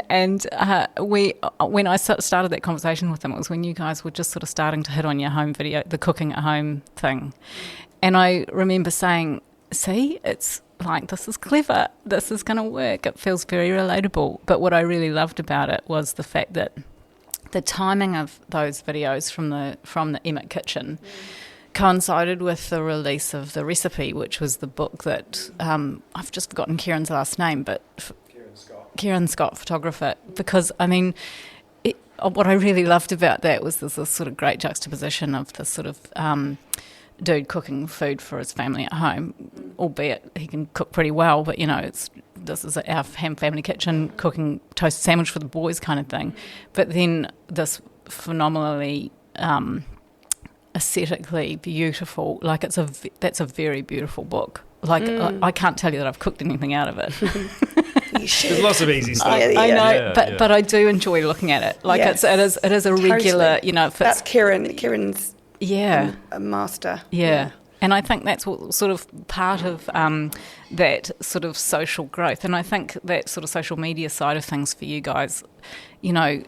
when I started that conversation with them, it was when you guys were just sort of starting to hit on your home video, the cooking at home thing. And I remember saying, see, it's like, this is clever, this is going to work, it feels very relatable. But what I really loved about it was the fact that the timing of those videos from the Emmet kitchen coincided with the release of The Recipe, which was the book that I've just forgotten Kieran's last name, but Kieran Scott, photographer. Because what I really loved about that was this sort of great juxtaposition of the sort of dude cooking food for his family at home, albeit he can cook pretty well, but this is our family kitchen, cooking toasted sandwich for the boys kind of thing. But then this phenomenally aesthetically beautiful, like that's a very beautiful book. Like I can't tell you that I've cooked anything out of it. There's lots of easy stuff. I know, but I do enjoy looking at it. Like it is a regular, that's Kieran's a master. Yeah. And I think that's what sort of part of that sort of social growth. And I think that sort of social media side of things for you guys, are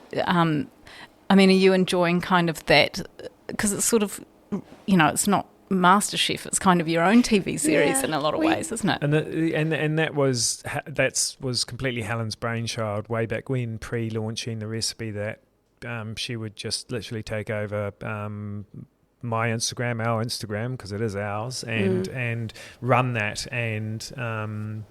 you enjoying kind of that? Because it's sort of, it's not MasterChef, it's kind of your own TV series in a lot of ways, isn't it? And that was completely Helen's brainchild way back when, pre-launching The Recipe, that she would just literally take over my Instagram, our Instagram, because it is ours, and run that. And so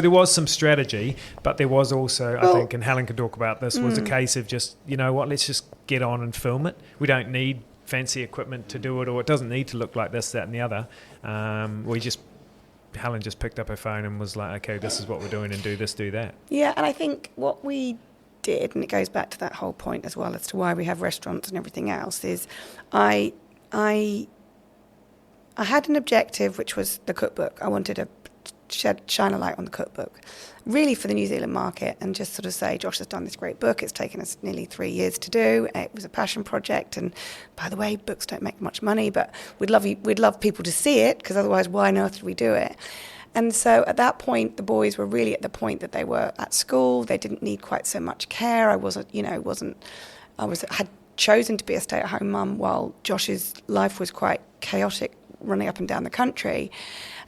there was some strategy, but there was also, I think, and Helen can talk about this, was a case of just, let's just get on and film it. We don't need fancy equipment to do it, or it doesn't need to look like this, that and the other. Helen just picked up her phone and was like, okay, this is what we're doing, and do this, do that. Yeah, and I think what we did, and it goes back to that whole point as well as to why we have restaurants and everything else, is I had an objective, which was the cookbook. I wanted to shine a light on the cookbook, really for the New Zealand market, and just sort of say, Josh has done this great book. It's taken us nearly 3 years to do. It was a passion project, and by the way, books don't make much money, but we'd love people to see it, because otherwise, why on earth did we do it? And so at that point, the boys were really at the point that they were at school. They didn't need quite so much care. I had chosen to be a stay-at-home mum while Josh's life was quite chaotic, running up and down the country.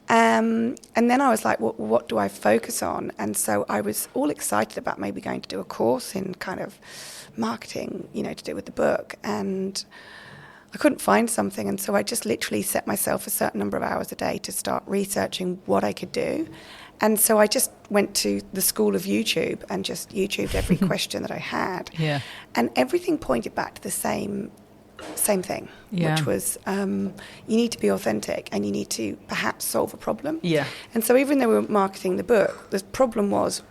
And then I was like, what do I focus on? And so I was all excited about maybe going to do a course in kind of marketing, to do with the book. And I couldn't find something. And so I just literally set myself a certain number of hours a day to start researching what I could do. And so I just went to the school of YouTube and just YouTubed every question that I had. Yeah. And everything pointed back to the same thing, which was you need to be authentic, and you need to perhaps solve a problem. Yeah. And so even though we were marketing the book, the problem was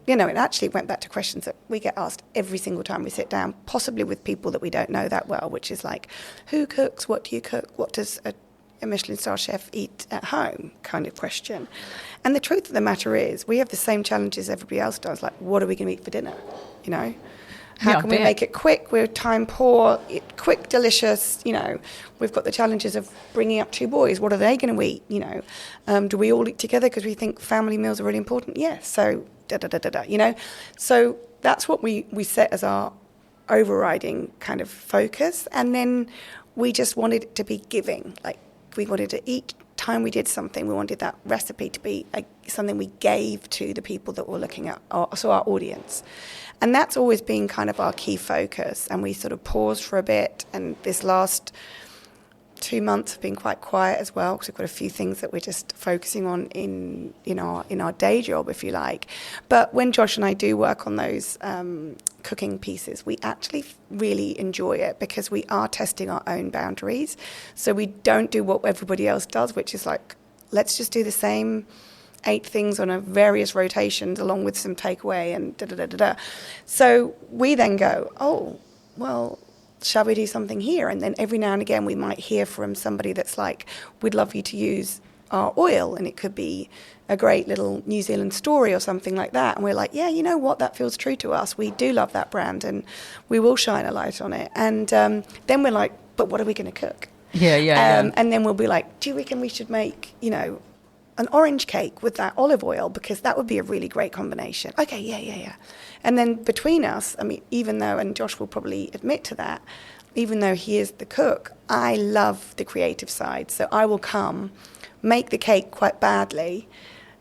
it actually went back to questions that we get asked every single time we sit down, possibly with people that we don't know that well, which is like, who cooks, what do you cook, what does a Michelin star chef eat at home kind of question. And the truth of the matter is, we have the same challenges everybody else does, like, what are we going to eat for dinner, How can we make it quick? We're time poor, quick, delicious. We've got the challenges of bringing up 2 boys. What are they going to eat? Do we all eat together because we think family meals are really important? Yes. So So that's what we set as our overriding kind of focus. And then we just wanted it to be giving. Like, we wanted to each time we did something, we wanted that recipe to be something we gave to the people that were looking at, our audience. And that's always been kind of our key focus. And we sort of paused for a bit, and this last 2 months have been quite quiet as well, because we've got a few things that we're just focusing on in our day job, if you like. But when Josh and I do work on those cooking pieces, we actually really enjoy it, because we are testing our own boundaries. So we don't do what everybody else does, which is like, let's just do the same 8 things on a various rotations along with some takeaway and da-da-da-da-da. So we then go, oh, well, shall we do something here? And then every now and again we might hear from somebody that's like, we'd love you to use our oil, and it could be a great little New Zealand story or something like that. And we're like, yeah, you know what, that feels true to us. We do love that brand, and we will shine a light on it. And then we're like, but what are we going to cook? Yeah. And then we'll be like, do you reckon we should make, an orange cake with that olive oil, because that would be a really great combination. Okay, yeah. And then between us, I mean, even though, and Josh will probably admit to that, even though he is the cook, I love the creative side. So I will come, make the cake quite badly,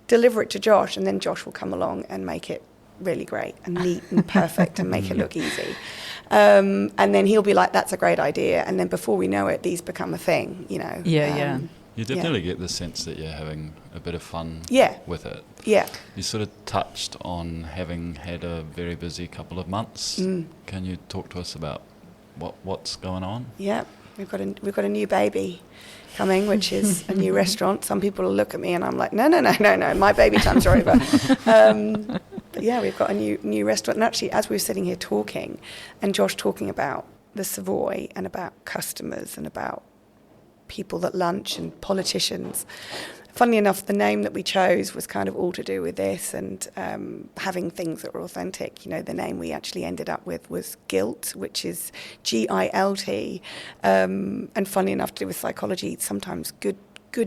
deliver it to Josh, and then Josh will come along and make it really great and neat and perfect and make it look easy. And then he'll be like, that's a great idea. And then before we know it, these become a thing, Yeah. You definitely get the sense that you're having a bit of fun with it. Yeah. You sort of touched on having had a very busy couple of months. Can you talk to us about what's going on? Yeah, we've got a new baby coming, which is a new restaurant. Some people will look at me and I'm like, no, my baby times are over. But yeah, we've got a new restaurant. And actually, as we were sitting here talking, and Josh talking about the Savoy and about customers and about people that lunch and politicians. Funnily enough, the name that we chose was kind of all to do with this, and having things that were authentic. The name we actually ended up with was Gilt, which is Gilt. And funnily enough, to do with psychology, sometimes good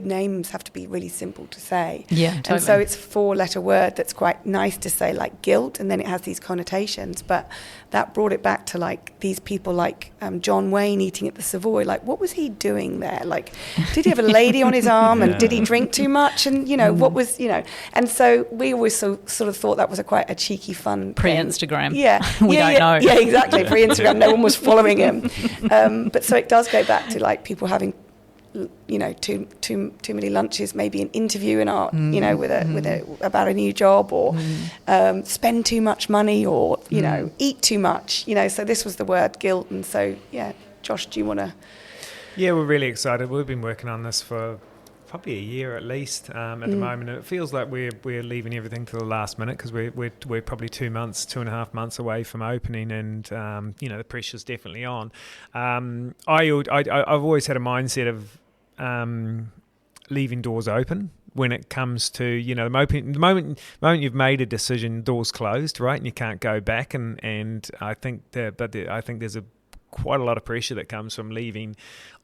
names have to be really simple to say. Yeah, totally. And so it's a 4-letter word that's quite nice to say, like guilt, and then it has these connotations. But that brought it back to like these people like John Wayne eating at the Savoy. Like, what was he doing there? Like, did he have a lady on his arm, and did he drink too much? And what was And so we always sort of thought that was quite a cheeky, fun pre-Instagram. Thing. Yeah, we don't know. Yeah, exactly. Pre-Instagram, no one was following him. But so it does go back to like people having too many lunches, maybe an interview in our about a new job, or spend too much money, or eat too much, so this was the word guilt. And so Josh, do you want to? Yeah, we're really excited. We've been working on this for probably a year at least at the moment. It feels like we're leaving everything to the last minute, because we're probably 2.5 months away from opening, and the pressure's definitely on. I've always had a mindset of leaving doors open when it comes to the moment you've made a decision, doors closed, right, and you can't go back. And I think I think there's quite a lot of pressure that comes from leaving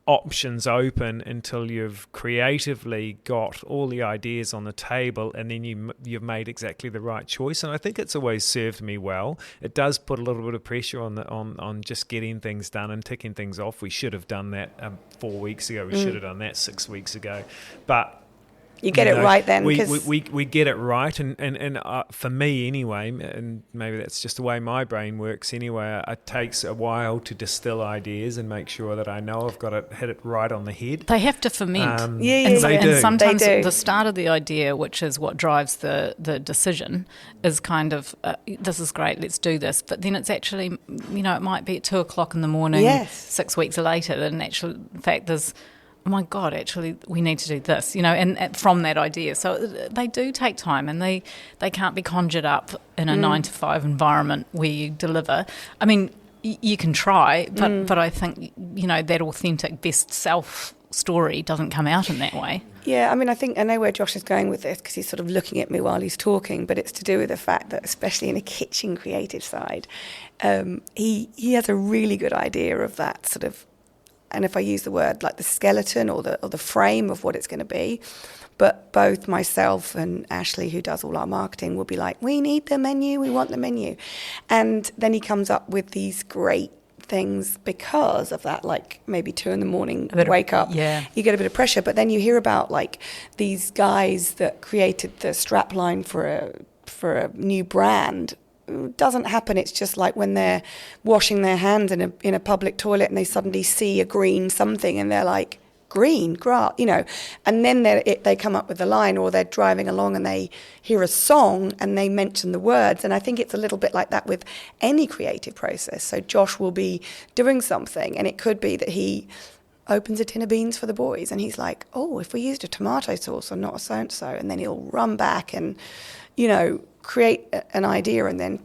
options open until you've creatively got all the ideas on the table, and then you've made exactly the right choice. And I think it's always served me well. It does put a little bit of pressure on just getting things done and ticking things off. We should have done that 4 weeks ago. We should have done that 6 weeks ago. But you get it right then. We get it right, and for me anyway, and maybe that's just the way my brain works anyway, it takes a while to distill ideas and make sure that I know I've got it, hit it right on the head. They have to ferment. They sometimes do. The start of the idea, which is what drives the decision, is kind of, this is great, let's do this. But then it's actually, it might be at 2:00 in the morning, 6 weeks later, and actually, in fact, there's, oh my God, actually, we need to do this, and from that idea. So they do take time, and they can't be conjured up in a 9-to-5 environment where you deliver. I mean, you can try, but I think, that authentic best self story doesn't come out in that way. Yeah, I mean, I know where Josh is going with this, because he's sort of looking at me while he's talking, but it's to do with the fact that, especially in a kitchen creative side, he has a really good idea of that sort of, and if I use the word, like the skeleton or the frame of what it's going to be. But both myself and Ashley, who does all our marketing, will be like, we need the menu, we want the menu. And then he comes up with these great things because of that, like maybe 2 a.m, wake up, you get a bit of pressure. But then you hear about like these guys that created the strap line for a new brand. It doesn't happen. It's just like when they're washing their hands in a public toilet and they suddenly see a green something and they're like, green grass, and then they come up with the line, or they're driving along and they hear a song and they mention the words. And I think it's a little bit like that with any creative process. So Josh will be doing something, and it could be that he opens a tin of beans for the boys and he's like, oh, if we used a tomato sauce or not a so-and-so, and then he'll run back and create an idea and then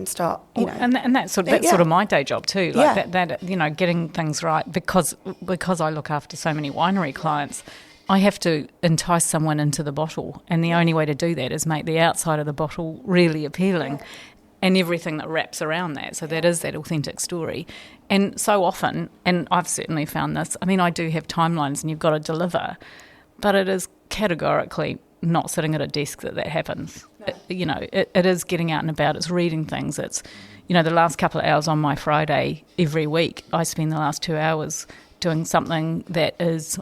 start, and that's sort of my day job too, like that getting things right, because I look after so many winery clients. I have to entice someone into the bottle, and the only way to do that is make the outside of the bottle really appealing, and everything that wraps around that, so that is that authentic story. And so often, and I've certainly found this, I mean, I do have timelines and you've got to deliver, but it is categorically not sitting at a desk that happens. It is getting out and about, it's reading things, it's, the last couple of hours on my Friday every week, I spend the last 2 hours doing something that is,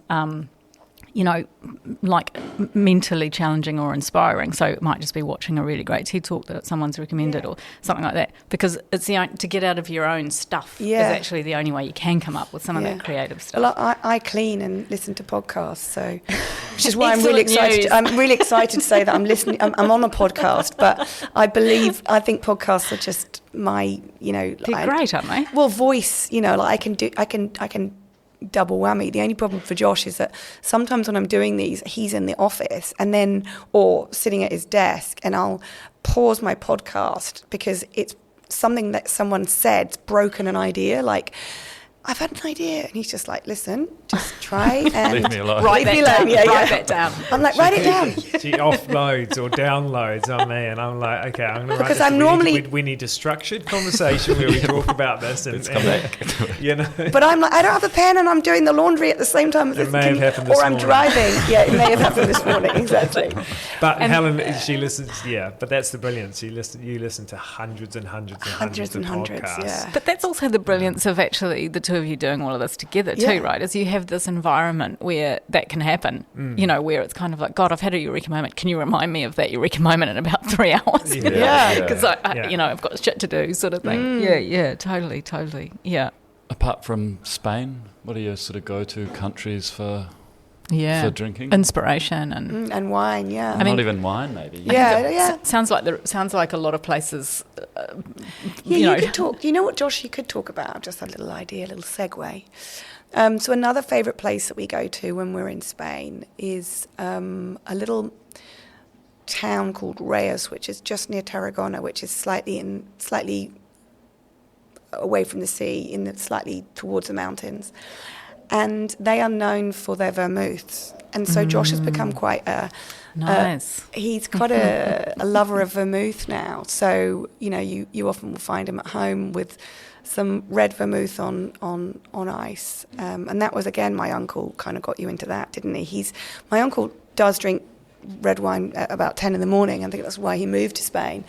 like mentally challenging or inspiring. So it might just be watching a really great TED Talk that someone's recommended or something like that, because it's to get out of your own stuff is actually the only way you can come up with some of that creative stuff. Well, I clean and listen to podcasts, so which is why I'm really excited. I'm really excited to say that I'm listening. I'm on a podcast, but I think podcasts are just my, they're great, aren't they? Well, voice, like I can double whammy. The only problem for Josh is that sometimes when I'm doing these, he's in the office or sitting at his desk, and I'll pause my podcast because it's something that someone said, broken an idea, like, I've had an idea, and he's just like, listen, just try and leave me alone. Write that down. I'm like, write it down. She offloads or downloads on me, and I'm like, okay, I'm going to write because this. I'm normally we need a structured conversation where we talk about this, and come back. But I'm like, I don't have a pen, and I'm doing the laundry at the same time as it may have happened this or I'm morning. driving. Yeah, it may have happened this morning, exactly. But Helen, she listens. Yeah, but that's the brilliance. You listen to hundreds and hundreds of podcasts. Yeah. But that's also the brilliance of actually the two of you doing all of this together too, right? Is you have this environment where that can happen, where it's kind of like, God, I've had a eureka moment. Can you remind me of that eureka moment in about 3 hours? Because I've got shit to do, sort of thing. Totally. Yeah. Apart from Spain, what are your sort of go-to countries for drinking? Inspiration and wine, yeah. I mean, not even wine, maybe. Yeah. Sounds like a lot of places. You could talk. You know what, Josh? You could talk about just a little idea, a little segue. So another favourite place that we go to when we're in Spain is a little town called Reyes, which is just near Tarragona, which is slightly away from the sea, slightly towards the mountains. And they are known for their vermouths. And so Josh has become quite nice. He's quite a lover of vermouth now. So, you often will find him at home with some red vermouth on ice. And that was, again, my uncle kind of got you into that, didn't he? My uncle does drink red wine at about 10 a.m. I think that's why he moved to Spain.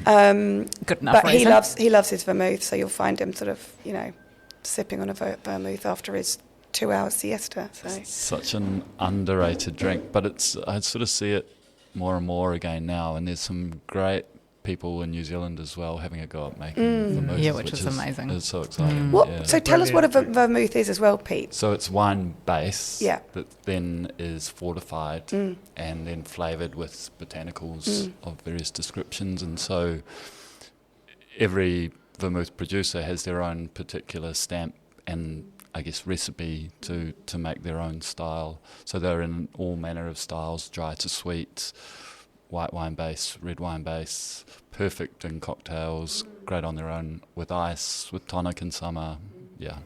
Good enough. But he loves his vermouth, so you'll find him sort of, sipping on a vermouth after his 2-hour siesta. So. Such an underrated drink, but I sort of see it more and more again now, and there's some great people in New Zealand as well having a go at making vermouths, which is amazing. It's so exciting. So tell us what a vermouth is as well, Pete. So it's wine base that then is fortified and then flavoured with botanicals of various descriptions, and so every vermouth producer has their own particular stamp and I guess recipe to make their own style. So they're in all manner of styles, dry to sweet, white wine base, red wine base, perfect in cocktails, great on their own with ice, with tonic in summer. Yeah.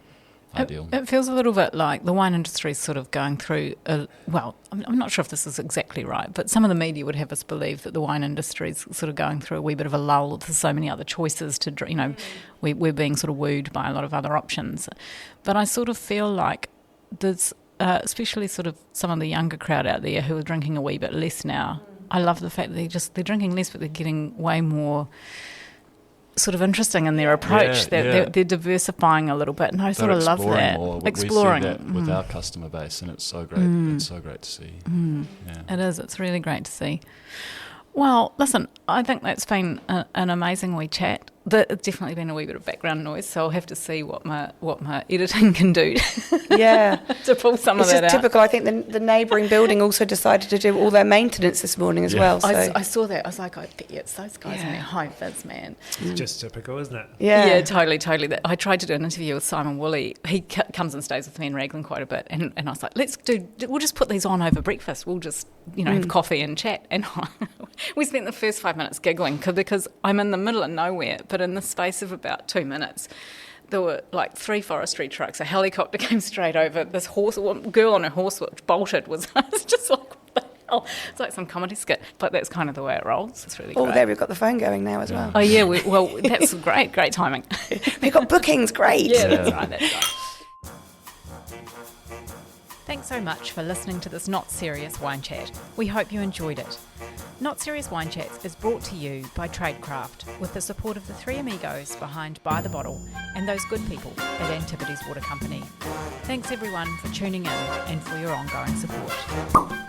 ideal. It feels a little bit like the wine industry is sort of going through, I'm not sure if this is exactly right, but some of the media would have us believe that the wine industry is sort of going through a wee bit of a lull. There's so many other choices to, we're being sort of wooed by a lot of other options. But I sort of feel like there's, especially sort of some of the younger crowd out there who are drinking a wee bit less now. I love the fact that they're drinking less, but they're getting way more sort of interesting in their approach. They're diversifying a little bit, and I sort of love that. Exploring. We see that with our customer base, and it's so great. It's so great to see. It is. It's really great to see. Well, listen, I think that's been an amazing wee chat. It's definitely been a wee bit of background noise, so I'll have to see what my editing can do. To pull some of that out. It's just typical. I think the neighbouring building also decided to do all their maintenance this morning as well. So. I saw that. I was like, I bet you it's those guys in their high vis, man. It's just typical, isn't it? Yeah, totally. I tried to do an interview with Simon Woolley. He comes and stays with me in Raglan quite a bit, and I was like, we'll just put these on over breakfast. We'll just have coffee and chat. And we spent the first 5 minutes giggling because I'm in the middle of nowhere. But in the space of about 2 minutes, there were like 3 forestry trucks. A helicopter came straight over. This girl on a horse which bolted was just like, what the hell? It's like some comedy skit. But that's kind of the way it rolls. It's really great. Oh, there we've got the phone going now as well. Oh, yeah. That's great timing. We've got bookings, great. Yeah, that's right. Thanks so much for listening to this Not Serious Wine Chat. We hope you enjoyed it. Not Serious Wine Chats is brought to you by Tradecraft with the support of the 3 amigos behind By the Bottle and those good people at Antipodes Water Company. Thanks everyone for tuning in and for your ongoing support.